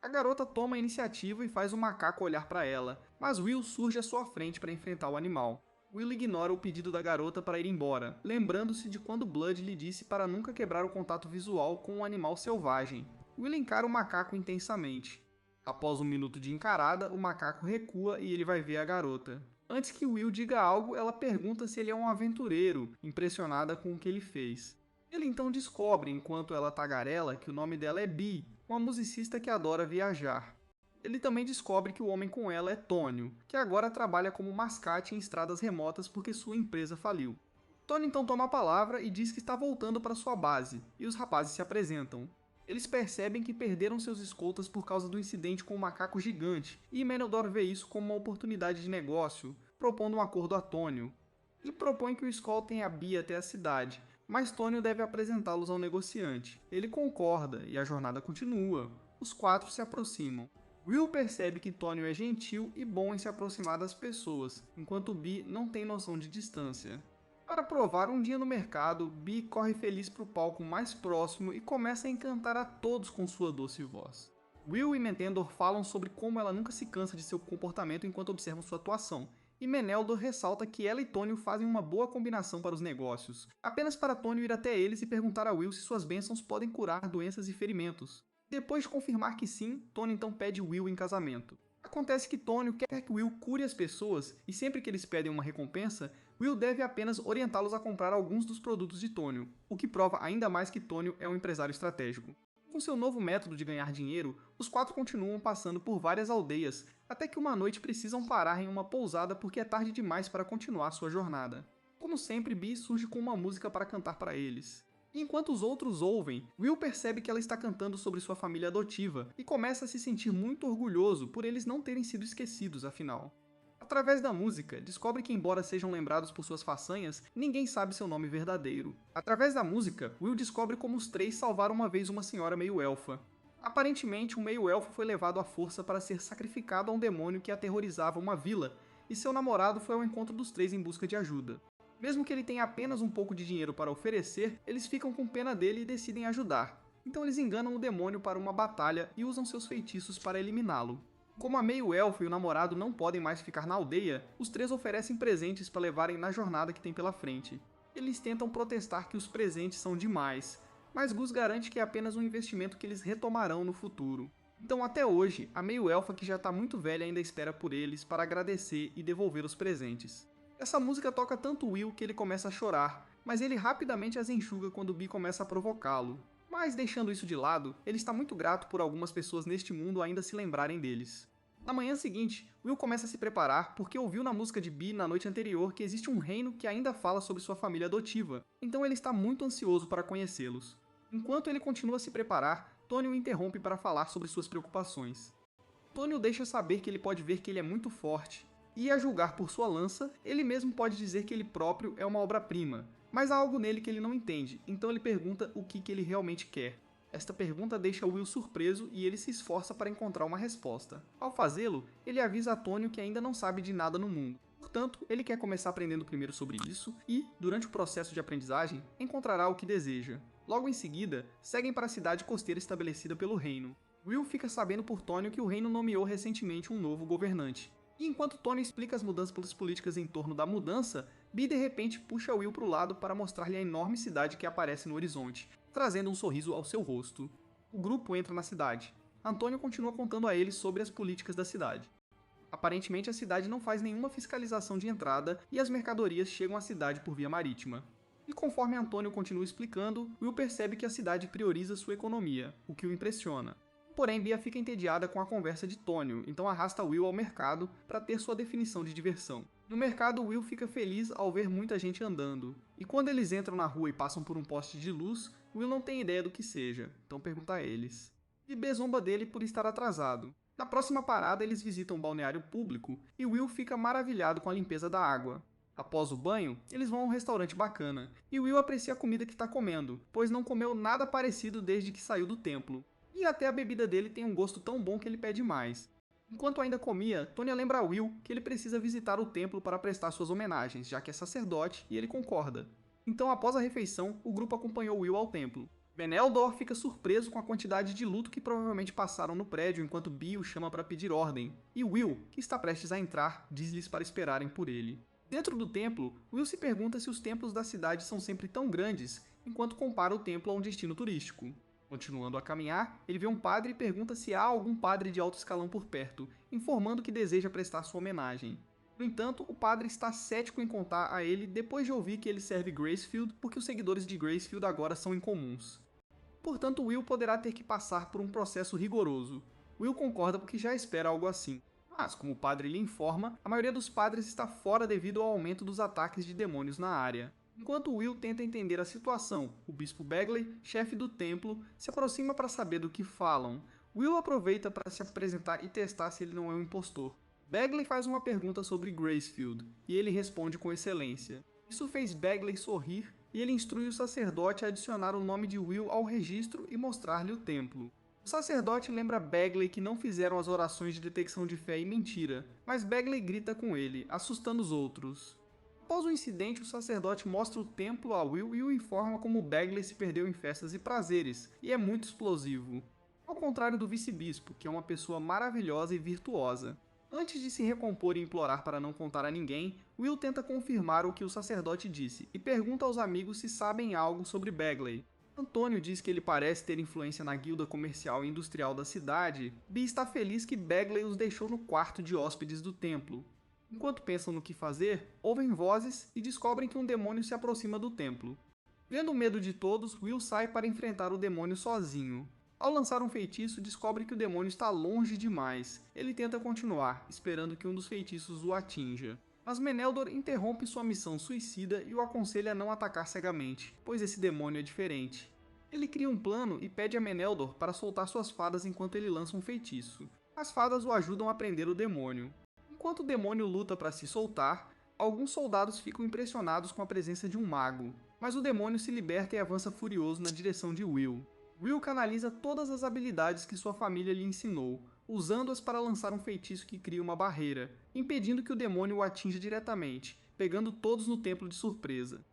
A garota toma a iniciativa e faz o macaco olhar para ela, mas Will surge à sua frente para enfrentar o animal. Will ignora o pedido da garota para ir embora, lembrando-se de quando Blood lhe disse para nunca quebrar o contato visual com um animal selvagem. Will encara o macaco intensamente. Após um minuto de encarada, o macaco recua e ele vai ver a garota. Antes que Will diga algo, ela pergunta se ele é um aventureiro, impressionada com o que ele fez. Ele então descobre, enquanto ela tagarela, que o nome dela é Bee, uma musicista que adora viajar. Ele também descobre que o homem com ela é Tonio, que agora trabalha como mascate em estradas remotas porque sua empresa faliu. Tonio então toma a palavra e diz que está voltando para sua base, e os rapazes se apresentam. Eles percebem que perderam seus escoltas por causa do incidente com o macaco gigante, e Meneldor vê isso como uma oportunidade de negócio, propondo um acordo a Tonio. Ele propõe que o escoltem a Bee até a cidade, mas Tonio deve apresentá-los ao negociante. Ele concorda, e a jornada continua. Os quatro se aproximam. Will percebe que Tonio é gentil e bom em se aproximar das pessoas, enquanto Bee não tem noção de distância. Para provar, um dia no mercado, Bee corre feliz para o palco mais próximo e começa a encantar a todos com sua doce voz. Will e Meneldor falam sobre como ela nunca se cansa de seu comportamento enquanto observam sua atuação, e Meneldor ressalta que ela e Tonio fazem uma boa combinação para os negócios, apenas para Tonio ir até eles e perguntar a Will se suas bênçãos podem curar doenças e ferimentos. Depois de confirmar que sim, Tonio então pede Will em casamento. Acontece que Tonio quer que Will cure as pessoas, e sempre que eles pedem uma recompensa, Will deve apenas orientá-los a comprar alguns dos produtos de Tonio, o que prova ainda mais que Tonio é um empresário estratégico. Com seu novo método de ganhar dinheiro, os quatro continuam passando por várias aldeias, até que uma noite precisam parar em uma pousada porque é tarde demais para continuar sua jornada. Como sempre, Bee surge com uma música para cantar para eles. Enquanto os outros ouvem, Will percebe que ela está cantando sobre sua família adotiva e começa a se sentir muito orgulhoso por eles não terem sido esquecidos, afinal. Através da música, descobre que embora sejam lembrados por suas façanhas, ninguém sabe seu nome verdadeiro. Através da música, Will descobre como os três salvaram uma vez uma senhora meio-elfa. Aparentemente, um meio-elfo foi levado à força para ser sacrificado a um demônio que aterrorizava uma vila, e seu namorado foi ao encontro dos três em busca de ajuda. Mesmo que ele tenha apenas um pouco de dinheiro para oferecer, eles ficam com pena dele e decidem ajudar. Então eles enganam o demônio para uma batalha e usam seus feitiços para eliminá-lo. Como a meio-elfo e o namorado não podem mais ficar na aldeia, os três oferecem presentes para levarem na jornada que tem pela frente. Eles tentam protestar que os presentes são demais, mas Gus garante que é apenas um investimento que eles retomarão no futuro. Então até hoje, a meio-elfa que já está muito velha ainda espera por eles para agradecer e devolver os presentes. Essa música toca tanto Will que ele começa a chorar, mas ele rapidamente as enxuga quando Bee começa a provocá-lo. Mas deixando isso de lado, ele está muito grato por algumas pessoas neste mundo ainda se lembrarem deles. Na manhã seguinte, Will começa a se preparar porque ouviu na música de Bee na noite anterior que existe um reino que ainda fala sobre sua família adotiva, então ele está muito ansioso para conhecê-los. Enquanto ele continua a se preparar, Tony o interrompe para falar sobre suas preocupações. Tony o deixa saber que ele pode ver que ele é muito forte, e a julgar por sua lança, ele mesmo pode dizer que ele próprio é uma obra-prima, mas há algo nele que ele não entende, então ele pergunta o que ele realmente quer. Esta pergunta deixa Will surpreso e ele se esforça para encontrar uma resposta. Ao fazê-lo, ele avisa a Tony que ainda não sabe de nada no mundo. Portanto, ele quer começar aprendendo primeiro sobre isso e, durante o processo de aprendizagem, encontrará o que deseja. Logo em seguida, seguem para a cidade costeira estabelecida pelo reino. Will fica sabendo por Tony que o reino nomeou recentemente um novo governante. E enquanto Tony explica as mudanças políticas em torno da mudança, Bee de repente puxa Will para o lado para mostrar-lhe a enorme cidade que aparece no horizonte, trazendo um sorriso ao seu rosto. O grupo entra na cidade. Antônio continua contando a eles sobre as políticas da cidade. Aparentemente a cidade não faz nenhuma fiscalização de entrada e as mercadorias chegam à cidade por via marítima. E conforme Antônio continua explicando, Will percebe que a cidade prioriza sua economia, o que o impressiona. Porém, Bia fica entediada com a conversa de Tônio, então arrasta Will ao mercado para ter sua definição de diversão. No mercado, Will fica feliz ao ver muita gente andando. E quando eles entram na rua e passam por um poste de luz, Will não tem ideia do que seja, então pergunta a eles. E B zomba dele por estar atrasado. Na próxima parada, eles visitam um balneário público e Will fica maravilhado com a limpeza da água. Após o banho, eles vão a um restaurante bacana, e Will aprecia a comida que está comendo, pois não comeu nada parecido desde que saiu do templo. E até a bebida dele tem um gosto tão bom que ele pede mais. Enquanto ainda comia, Tony lembra a Will que ele precisa visitar o templo para prestar suas homenagens, já que é sacerdote, e ele concorda. Então, após a refeição, o grupo acompanhou Will ao templo. Meneldor fica surpreso com a quantidade de luto que provavelmente passaram no prédio enquanto Bee o chama para pedir ordem, e Will, que está prestes a entrar, diz-lhes para esperarem por ele. Dentro do templo, Will se pergunta se os templos da cidade são sempre tão grandes, enquanto compara o templo a um destino turístico. Continuando a caminhar, ele vê um padre e pergunta se há algum padre de alto escalão por perto, informando que deseja prestar sua homenagem. No entanto, o padre está cético em contar a ele depois de ouvir que ele serve Gracefield porque os seguidores de Gracefield agora são incomuns. Portanto, Will poderá ter que passar por um processo rigoroso. Will concorda porque já espera algo assim. Mas, como o padre lhe informa, a maioria dos padres está fora devido ao aumento dos ataques de demônios na área. Enquanto Will tenta entender a situação, o bispo Bagley, chefe do templo, se aproxima para saber do que falam. Will aproveita para se apresentar e testar se ele não é um impostor. Bagley faz uma pergunta sobre Gracefield, e ele responde com excelência. Isso fez Bagley sorrir, e ele instrui o sacerdote a adicionar o nome de Will ao registro e mostrar-lhe o templo. O sacerdote lembra Bagley que não fizeram as orações de detecção de fé e mentira, mas Bagley grita com ele, assustando os outros. Após o incidente, o sacerdote mostra o templo a Will e o informa como Bagley se perdeu em festas e prazeres, e é muito explosivo. Ao contrário do vice-bispo, que é uma pessoa maravilhosa e virtuosa. Antes de se recompor e implorar para não contar a ninguém, Will tenta confirmar o que o sacerdote disse, e pergunta aos amigos se sabem algo sobre Bagley. Antônio diz que ele parece ter influência na guilda comercial e industrial da cidade, Bee está feliz que Bagley os deixou no quarto de hóspedes do templo. Enquanto pensam no que fazer, ouvem vozes e descobrem que um demônio se aproxima do templo. Vendo o medo de todos, Will sai para enfrentar o demônio sozinho. Ao lançar um feitiço, descobre que o demônio está longe demais. Ele tenta continuar, esperando que um dos feitiços o atinja. Mas Meneldor interrompe sua missão suicida e o aconselha a não atacar cegamente, pois esse demônio é diferente. Ele cria um plano e pede a Meneldor para soltar suas fadas enquanto ele lança um feitiço. As fadas o ajudam a prender o demônio. Enquanto o demônio luta para se soltar, alguns soldados ficam impressionados com a presença de um mago, mas o demônio se liberta e avança furioso na direção de Will. Will canaliza todas as habilidades que sua família lhe ensinou, usando-as para lançar um feitiço que cria uma barreira, impedindo que o demônio o atinja diretamente, pegando todos no templo de surpresa.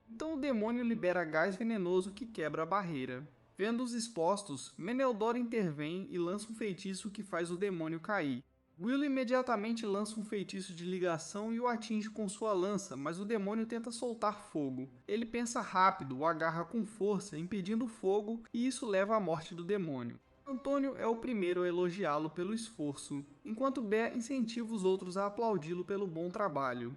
Então o demônio libera gás venenoso que quebra a barreira. Vendo-os expostos, Meneldor intervém e lança um feitiço que faz o demônio cair. Will imediatamente lança um feitiço de ligação e o atinge com sua lança, mas o demônio tenta soltar fogo. Ele pensa rápido, o agarra com força, impedindo o fogo, e isso leva à morte do demônio. Antônio é o primeiro a elogiá-lo pelo esforço, enquanto Bé incentiva os outros a aplaudi-lo pelo bom trabalho.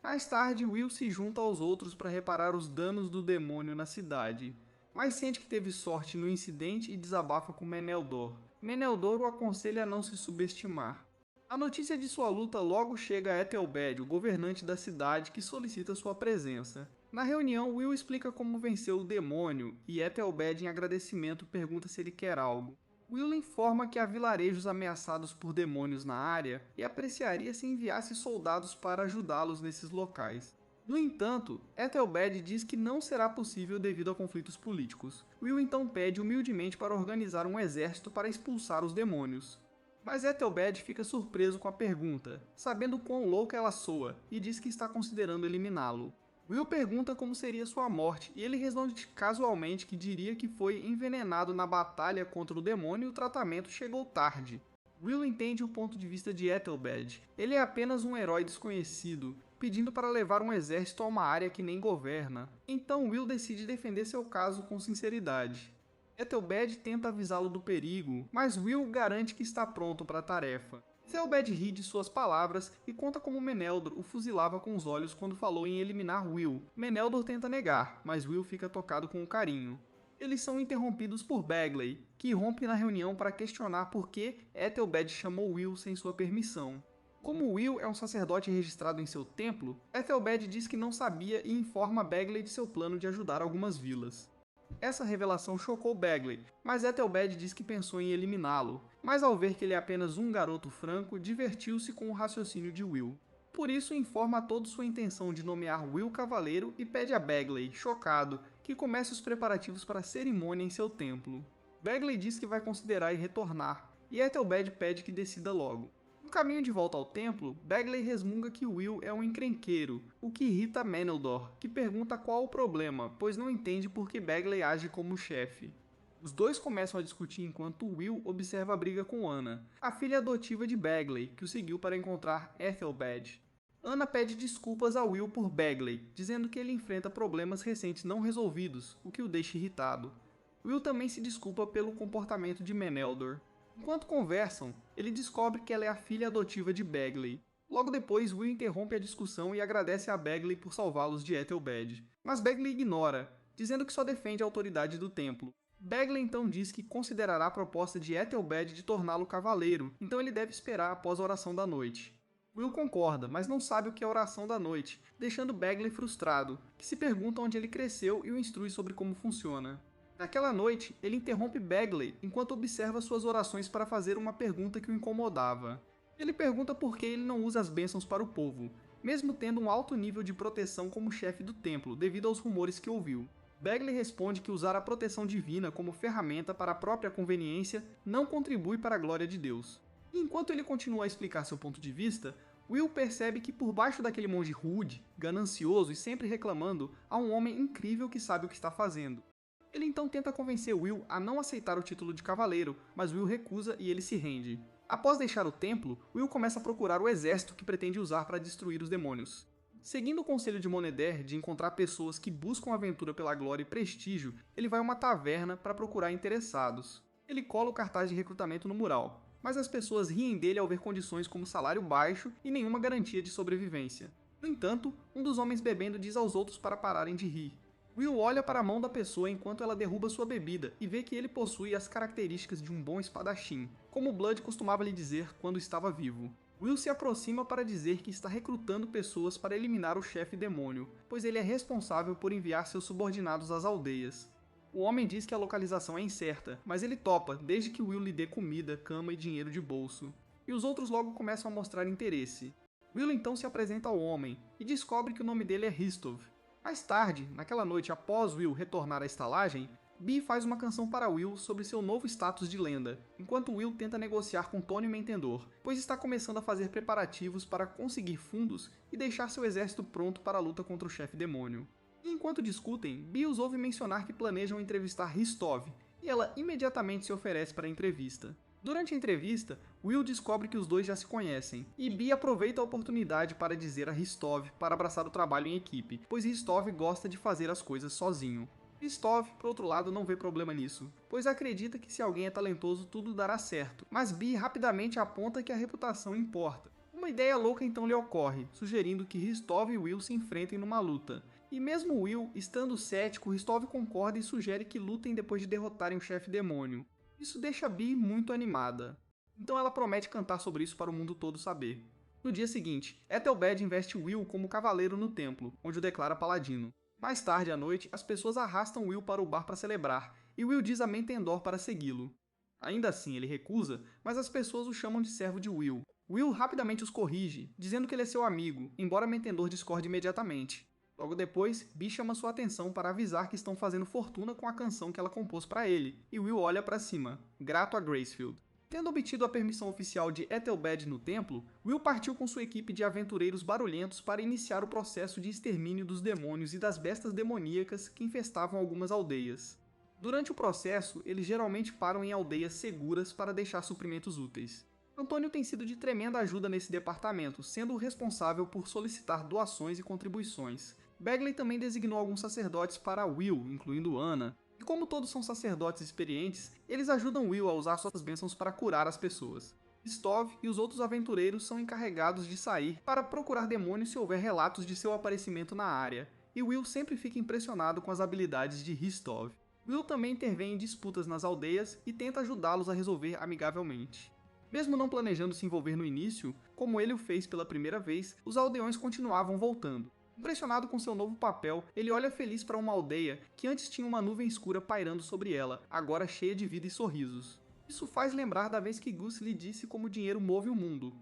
Mais tarde, Will se junta aos outros para reparar os danos do demônio na cidade, mas sente que teve sorte no incidente e desabafa com Meneldor. Meneldor o aconselha a não se subestimar. A notícia de sua luta logo chega a Ethelbad, o governante da cidade, que solicita sua presença. Na reunião, Will explica como venceu o demônio, e Ethelbad, em agradecimento, pergunta se ele quer algo. Will informa que há vilarejos ameaçados por demônios na área e apreciaria se enviasse soldados para ajudá-los nesses locais. No entanto, Ethelbad diz que não será possível devido a conflitos políticos. Will então pede humildemente para organizar um exército para expulsar os demônios. Mas Ethelbad fica surpreso com a pergunta, sabendo quão louca ela soa, e diz que está considerando eliminá-lo. Will pergunta como seria sua morte, e ele responde casualmente que diria que foi envenenado na batalha contra o demônio e o tratamento chegou tarde. Will entende o ponto de vista de Ethelbad. Ele é apenas um herói desconhecido, pedindo para levar um exército a uma área que nem governa. Então Will decide defender seu caso com sinceridade. Ethelbad tenta avisá-lo do perigo, mas Will garante que está pronto para a tarefa. Ethelbad ri de suas palavras e conta como Meneldor o fuzilava com os olhos quando falou em eliminar Will. Meneldor tenta negar, mas Will fica tocado com carinho. Eles são interrompidos por Bagley, que irrompe na reunião para questionar por que Ethelbad chamou Will sem sua permissão. Como Will é um sacerdote registrado em seu templo, Ethelbad diz que não sabia e informa Bagley de seu plano de ajudar algumas vilas. Essa revelação chocou Bagley, mas Ethelbad diz que pensou em eliminá-lo, mas ao ver que ele é apenas um garoto franco, divertiu-se com o raciocínio de Will. Por isso informa a todos sua intenção de nomear Will cavaleiro e pede a Bagley, chocado, que comece os preparativos para a cerimônia em seu templo. Bagley diz que vai considerar e retornar, e Ethelbad pede que decida logo. No caminho de volta ao templo, Bagley resmunga que Will é um encrenqueiro, o que irrita Meneldor, que pergunta qual o problema, pois não entende por que Bagley age como chefe. Os dois começam a discutir enquanto Will observa a briga com Anna, a filha adotiva de Bagley, que o seguiu para encontrar Ethelbad. Anna pede desculpas a Will por Bagley, dizendo que ele enfrenta problemas recentes não resolvidos, o que o deixa irritado. Will também se desculpa pelo comportamento de Meneldor. Enquanto conversam, ele descobre que ela é a filha adotiva de Bagley. Logo depois, Will interrompe a discussão e agradece a Bagley por salvá-los de Ethelbad. Mas Bagley ignora, dizendo que só defende a autoridade do templo. Bagley então diz que considerará a proposta de Ethelbad de torná-lo cavaleiro, então ele deve esperar após a oração da noite. Will concorda, mas não sabe o que é a oração da noite, deixando Bagley frustrado, que se pergunta onde ele cresceu e o instrui sobre como funciona. Naquela noite, ele interrompe Bagley enquanto observa suas orações para fazer uma pergunta que o incomodava. Ele pergunta por que ele não usa as bênçãos para o povo, mesmo tendo um alto nível de proteção como chefe do templo, devido aos rumores que ouviu. Bagley responde que usar a proteção divina como ferramenta para a própria conveniência não contribui para a glória de Deus. E enquanto ele continua a explicar seu ponto de vista, Will percebe que por baixo daquele monge rude, ganancioso e sempre reclamando, há um homem incrível que sabe o que está fazendo. Ele então tenta convencer Will a não aceitar o título de cavaleiro, mas Will recusa e ele se rende. Após deixar o templo, Will começa a procurar o exército que pretende usar para destruir os demônios. Seguindo o conselho de Moneder de encontrar pessoas que buscam aventura pela glória e prestígio, ele vai a uma taverna para procurar interessados. Ele cola o cartaz de recrutamento no mural, mas as pessoas riem dele ao ver condições como salário baixo e nenhuma garantia de sobrevivência. No entanto, um dos homens bebendo diz aos outros para pararem de rir. Will olha para a mão da pessoa enquanto ela derruba sua bebida e vê que ele possui as características de um bom espadachim, como Blood costumava lhe dizer quando estava vivo. Will se aproxima para dizer que está recrutando pessoas para eliminar o chefe demônio, pois ele é responsável por enviar seus subordinados às aldeias. O homem diz que a localização é incerta, mas ele topa desde que Will lhe dê comida, cama e dinheiro de bolso. e os outros logo começam a mostrar interesse. Will então se apresenta ao homem e descobre que o nome dele é Hristov. Mais tarde, naquela noite após Will retornar à estalagem, Bee faz uma canção para Will sobre seu novo status de lenda, enquanto Will tenta negociar com Tony Mentendor, pois está começando a fazer preparativos para conseguir fundos e deixar seu exército pronto para a luta contra o chefe demônio. E enquanto discutem, Bee os ouve mencionar que planejam entrevistar Hristov, e ela imediatamente se oferece para a entrevista. Durante a entrevista, Will descobre que os dois já se conhecem, e Bee aproveita a oportunidade para dizer a Hristov para abraçar o trabalho em equipe, pois Hristov gosta de fazer as coisas sozinho. Hristov, por outro lado, não vê problema nisso, pois acredita que se alguém é talentoso tudo dará certo, mas Bee rapidamente aponta que a reputação importa. Uma ideia louca então lhe ocorre, sugerindo que Hristov e Will se enfrentem numa luta. E mesmo Will, estando cético, Hristov concorda e sugere que lutem depois de derrotarem o chefe demônio. Isso deixa Bee muito animada. Então ela promete cantar sobre isso para o mundo todo saber. No dia seguinte, Ethelbed investe Will como cavaleiro no templo, onde o declara paladino. Mais tarde à noite, as pessoas arrastam Will para o bar para celebrar, e Will diz a Mentendor para segui-lo. Ainda assim, ele recusa, mas as pessoas o chamam de servo de Will. Will rapidamente os corrige, dizendo que ele é seu amigo, embora Mentendor discorde imediatamente. Logo depois, Bee chama sua atenção para avisar que estão fazendo fortuna com a canção que ela compôs para ele, e Will olha para cima, grato a Gracefield. Tendo obtido a permissão oficial de Ethelbed no templo, Will partiu com sua equipe de aventureiros barulhentos para iniciar o processo de extermínio dos demônios e das bestas demoníacas que infestavam algumas aldeias. Durante o processo, eles geralmente param em aldeias seguras para deixar suprimentos úteis. Antônio tem sido de tremenda ajuda nesse departamento, sendo o responsável por solicitar doações e contribuições. Bagley também designou alguns sacerdotes para Will, incluindo Anna, e como todos são sacerdotes experientes, eles ajudam Will a usar suas bênçãos para curar as pessoas. Stov e os outros aventureiros são encarregados de sair para procurar demônios se houver relatos de seu aparecimento na área, e Will sempre fica impressionado com as habilidades de Hristov. Will também intervém em disputas nas aldeias e tenta ajudá-los a resolver amigavelmente. Mesmo não planejando se envolver no início, como ele o fez pela primeira vez, os aldeões continuavam voltando. Impressionado com seu novo papel, ele olha feliz para uma aldeia que antes tinha uma nuvem escura pairando sobre ela, agora cheia de vida e sorrisos. Isso faz lembrar da vez que Gus lhe disse como o dinheiro move o mundo.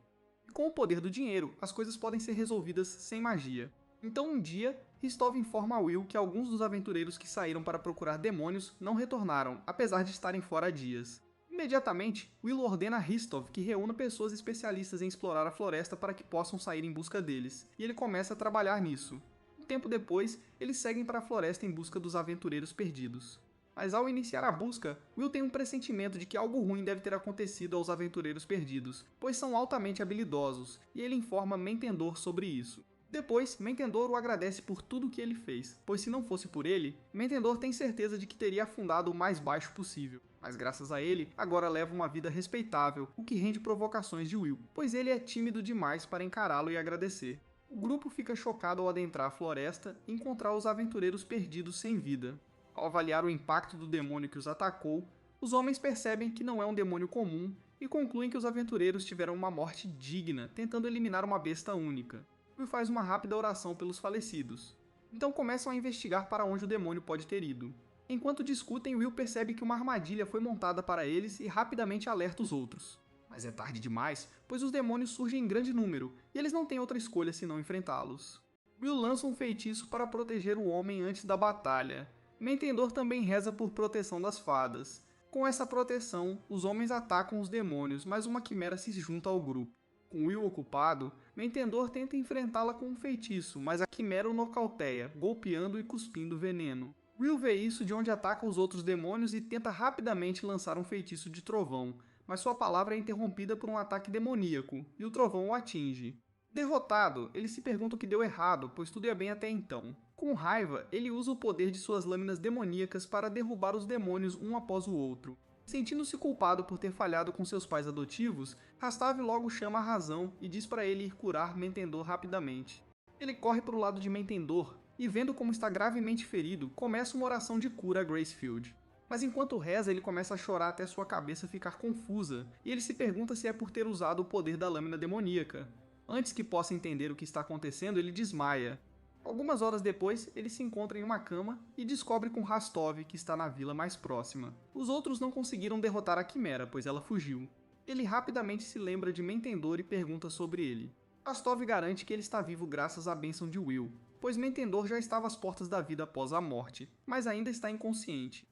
E com o poder do dinheiro, as coisas podem ser resolvidas sem magia. Então um dia, Hristov informa a Will que alguns dos aventureiros que saíram para procurar demônios não retornaram, apesar de estarem fora há dias. Imediatamente, Will ordena a Hristov que reúna pessoas especialistas em explorar a floresta para que possam sair em busca deles, e ele começa a trabalhar nisso. Um tempo depois, eles seguem para a floresta em busca dos aventureiros perdidos. Mas ao iniciar a busca, Will tem um pressentimento de que algo ruim deve ter acontecido aos aventureiros perdidos, pois são altamente habilidosos, e ele informa Mentendor sobre isso. Depois, Mentendor o agradece por tudo o que ele fez, pois se não fosse por ele, Mentendor tem certeza de que teria afundado o mais baixo possível. Mas graças a ele, agora leva uma vida respeitável, o que rende provocações de Will, pois ele é tímido demais para encará-lo e agradecer. O grupo fica chocado ao adentrar a floresta e encontrar os aventureiros perdidos sem vida. Ao avaliar o impacto do demônio que os atacou, os homens percebem que não é um demônio comum e concluem que os aventureiros tiveram uma morte digna, tentando eliminar uma besta única. Will faz uma rápida oração pelos falecidos. Então começam a investigar para onde o demônio pode ter ido. Enquanto discutem, Will percebe que uma armadilha foi montada para eles e rapidamente alerta os outros. Mas é tarde demais, pois os demônios surgem em grande número, e eles não têm outra escolha senão enfrentá-los. Will lança um feitiço para proteger o homem antes da batalha. Mentendor também reza por proteção das fadas. Com essa proteção, os homens atacam os demônios, mas uma quimera se junta ao grupo. Com Will ocupado, Mentendor tenta enfrentá-la com um feitiço, mas a quimera o nocauteia, golpeando e cuspindo veneno. Will vê isso de onde ataca os outros demônios e tenta rapidamente lançar um feitiço de trovão, mas sua palavra é interrompida por um ataque demoníaco, e o trovão o atinge. Derrotado, ele se pergunta o que deu errado, pois tudo ia bem até então. Com raiva, ele usa o poder de suas lâminas demoníacas para derrubar os demônios um após o outro. Sentindo-se culpado por ter falhado com seus pais adotivos, Rastav logo chama a razão e diz para ele ir curar Mentendor rapidamente. Ele corre para o lado de Mentendor e, vendo como está gravemente ferido, começa uma oração de cura a Gracefield. Mas enquanto reza, ele começa a chorar até sua cabeça ficar confusa, e ele se pergunta se é por ter usado o poder da lâmina demoníaca. Antes que possa entender o que está acontecendo, ele desmaia. Algumas horas depois, ele se encontra em uma cama e descobre com Rastov que está na vila mais próxima. Os outros não conseguiram derrotar a Quimera, pois ela fugiu. Ele rapidamente se lembra de Mentendor e pergunta sobre ele. Rastov garante que ele está vivo graças à bênção de Will, pois Mentendor já estava às portas da vida após a morte, mas ainda está inconsciente.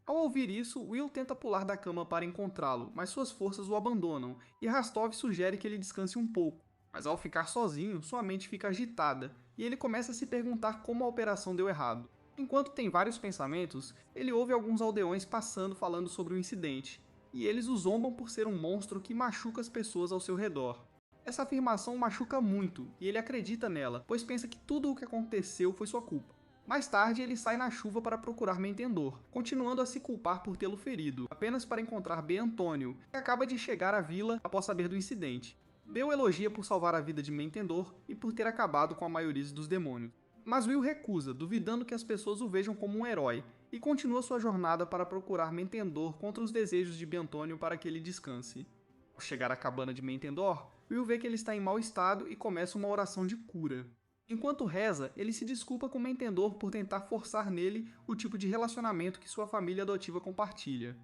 Ao ouvir isso, Will tenta pular da cama para encontrá-lo, mas suas forças o abandonam, e Rastov sugere que ele descanse um pouco. Mas ao ficar sozinho, sua mente fica agitada, e ele começa a se perguntar como a operação deu errado. Enquanto tem vários pensamentos, ele ouve alguns aldeões passando falando sobre o incidente, e eles o zombam por ser um monstro que machuca as pessoas ao seu redor. Essa afirmação o machuca muito, e ele acredita nela, pois pensa que tudo o que aconteceu foi sua culpa. Mais tarde, ele sai na chuva para procurar Mentendor, continuando a se culpar por tê-lo ferido, apenas para encontrar B. Antônio, que acaba de chegar à vila após saber do incidente. B o elogia por salvar a vida de Mentendor e por ter acabado com a maioria dos demônios. Mas Will recusa, duvidando que as pessoas o vejam como um herói, e continua sua jornada para procurar Mentendor contra os desejos de B. Antônio para que ele descanse. Ao chegar à cabana de Mentendor, Will vê que ele está em mau estado e começa uma oração de cura. Enquanto reza, ele se desculpa com Mentendor por tentar forçar nele o tipo de relacionamento que sua família adotiva compartilha.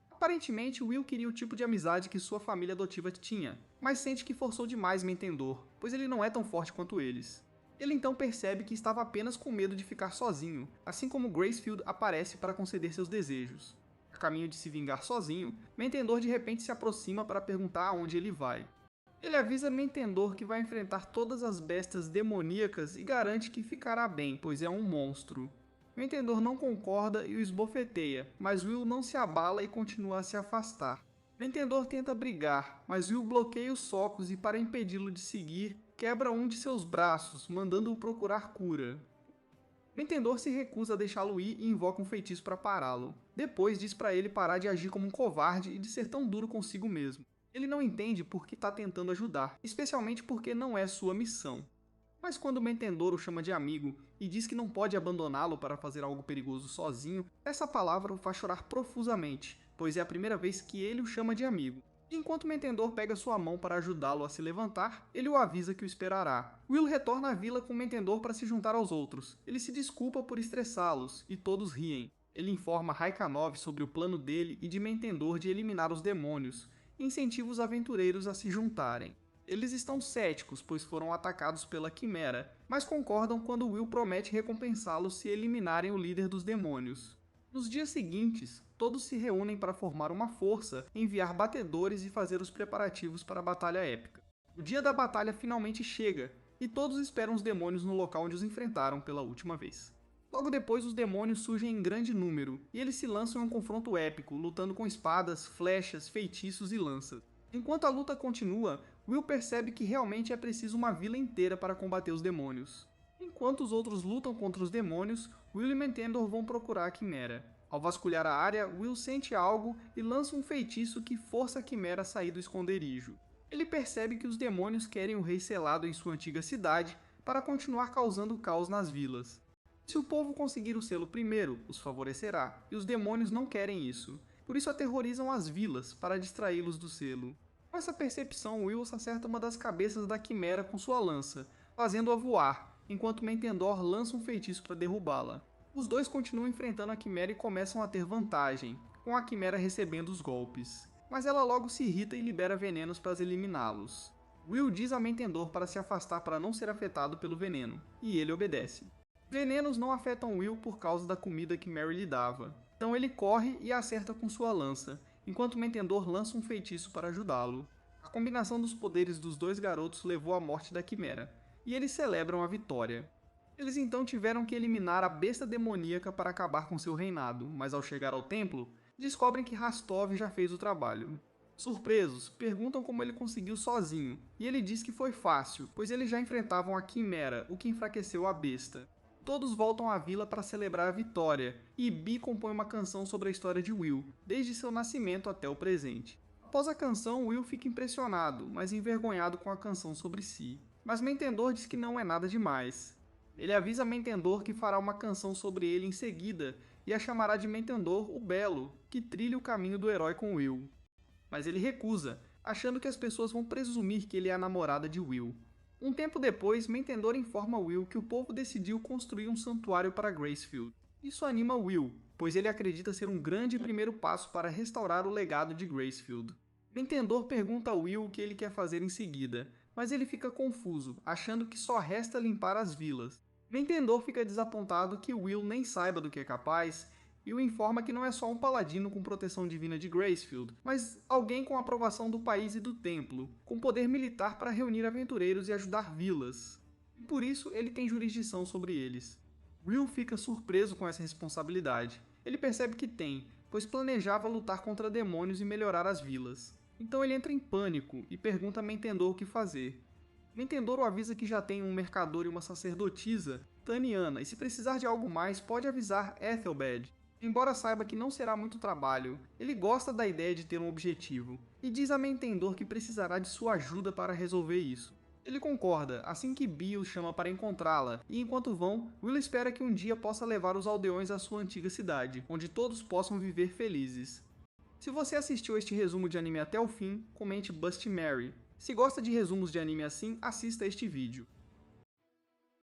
Aparentemente, Will queria o tipo de amizade que sua família adotiva tinha, mas sente que forçou demais Mentendor, pois ele não é tão forte quanto eles. Ele então percebe que estava apenas com medo de ficar sozinho, assim como Gracefield aparece para conceder seus desejos. A caminho de se vingar sozinho, Mentendor de repente se aproxima para perguntar aonde ele vai. Ele avisa Mentendor que vai enfrentar todas as bestas demoníacas e garante que ficará bem, pois é um monstro. Mentendor não concorda e o esbofeteia, mas Will não se abala e continua a se afastar. Mentendor tenta brigar, mas Will bloqueia os socos e, para impedi-lo de seguir, quebra um de seus braços, mandando-o procurar cura. Mentendor se recusa a deixá-lo ir e invoca um feitiço para pará-lo. Depois diz para ele parar de agir como um covarde e de ser tão duro consigo mesmo. Ele não entende por que está tentando ajudar, especialmente porque não é sua missão. Mas quando Mentendor o chama de amigo e diz que não pode abandoná-lo para fazer algo perigoso sozinho, essa palavra o faz chorar profusamente, pois é a primeira vez que ele o chama de amigo. Enquanto Mentendor pega sua mão para ajudá-lo a se levantar, ele o avisa que o esperará. Will retorna à vila com Mentendor para se juntar aos outros. Ele se desculpa por estressá-los, e todos riem. Ele informa Raikanov sobre o plano dele e de Mentendor de eliminar os demônios, e incentiva os aventureiros a se juntarem. Eles estão céticos, pois foram atacados pela Quimera, mas concordam quando Will promete recompensá-los se eliminarem o líder dos demônios. Nos dias seguintes, todos se reúnem para formar uma força, enviar batedores e fazer os preparativos para a batalha épica. O dia da batalha finalmente chega, e todos esperam os demônios no local onde os enfrentaram pela última vez. Logo depois, os demônios surgem em grande número, e eles se lançam em um confronto épico, lutando com espadas, flechas, feitiços e lanças. Enquanto a luta continua, Will percebe que realmente é preciso uma vila inteira para combater os demônios. Enquanto os outros lutam contra os demônios, Will e Mentendor vão procurar a Quimera. Ao vasculhar a área, Will sente algo e lança um feitiço que força a Quimera a sair do esconderijo. Ele percebe que os demônios querem o rei selado em sua antiga cidade para continuar causando caos nas vilas. Se o povo conseguir o selo primeiro, os favorecerá, e os demônios não querem isso. Por isso aterrorizam as vilas, para distraí-los do selo. Com essa percepção, Will acerta uma das cabeças da Quimera com sua lança, fazendo-a voar, enquanto Mentendor lança um feitiço para derrubá-la. Os dois continuam enfrentando a Quimera e começam a ter vantagem, com a Quimera recebendo os golpes. Mas ela logo se irrita e libera venenos para eliminá-los. Will diz a Mentendor para se afastar para não ser afetado pelo veneno, e ele obedece. Venenos não afetam Will por causa da comida que Mary lhe dava, então ele corre e acerta com sua lança, enquanto Mentendor lança um feitiço para ajudá-lo. A combinação dos poderes dos dois garotos levou à morte da Quimera, e eles celebram a vitória. Eles então tiveram que eliminar a besta demoníaca para acabar com seu reinado, mas ao chegar ao templo, descobrem que Rastov já fez o trabalho. Surpresos, perguntam como ele conseguiu sozinho, e ele diz que foi fácil, pois eles já enfrentavam a Quimera, o que enfraqueceu a besta. Todos voltam à vila para celebrar a vitória, e Bee compõe uma canção sobre a história de Will, desde seu nascimento até o presente. Após a canção, Will fica impressionado, mas envergonhado com a canção sobre si. Mas Mentendor diz que não é nada demais. Ele avisa Mentendor que fará uma canção sobre ele em seguida, e a chamará de Mentendor o Belo, que trilha o caminho do herói com Will. Mas ele recusa, achando que as pessoas vão presumir que ele é a namorada de Will. Um tempo depois, Mentendor informa Will que o povo decidiu construir um santuário para Gracefield. Isso anima Will, pois ele acredita ser um grande primeiro passo para restaurar o legado de Gracefield. Mentendor pergunta a Will o que ele quer fazer em seguida, mas ele fica confuso, achando que só resta limpar as vilas. Mentendor fica desapontado que Will nem saiba do que é capaz e o informa que não é só um paladino com proteção divina de Gracefield, mas alguém com aprovação do país e do templo, com poder militar para reunir aventureiros e ajudar vilas. E por isso ele tem jurisdição sobre eles. Will fica surpreso com essa responsabilidade. Ele percebe que tem, pois planejava lutar contra demônios e melhorar as vilas. Então ele entra em pânico e pergunta a Mentendor o que fazer. Mentendor o avisa que já tem um mercador e uma sacerdotisa, Taniana, e se precisar de algo mais pode avisar Ethelbed. Embora saiba que não será muito trabalho, ele gosta da ideia de ter um objetivo, e diz a Mentendor que precisará de sua ajuda para resolver isso. Ele concorda, assim que Bill chama para encontrá-la, e enquanto vão, Will espera que um dia possa levar os aldeões à sua antiga cidade, onde todos possam viver felizes. Se você assistiu este resumo de anime até o fim, comente Bust Mary. Se gosta de resumos de anime assim, assista este vídeo.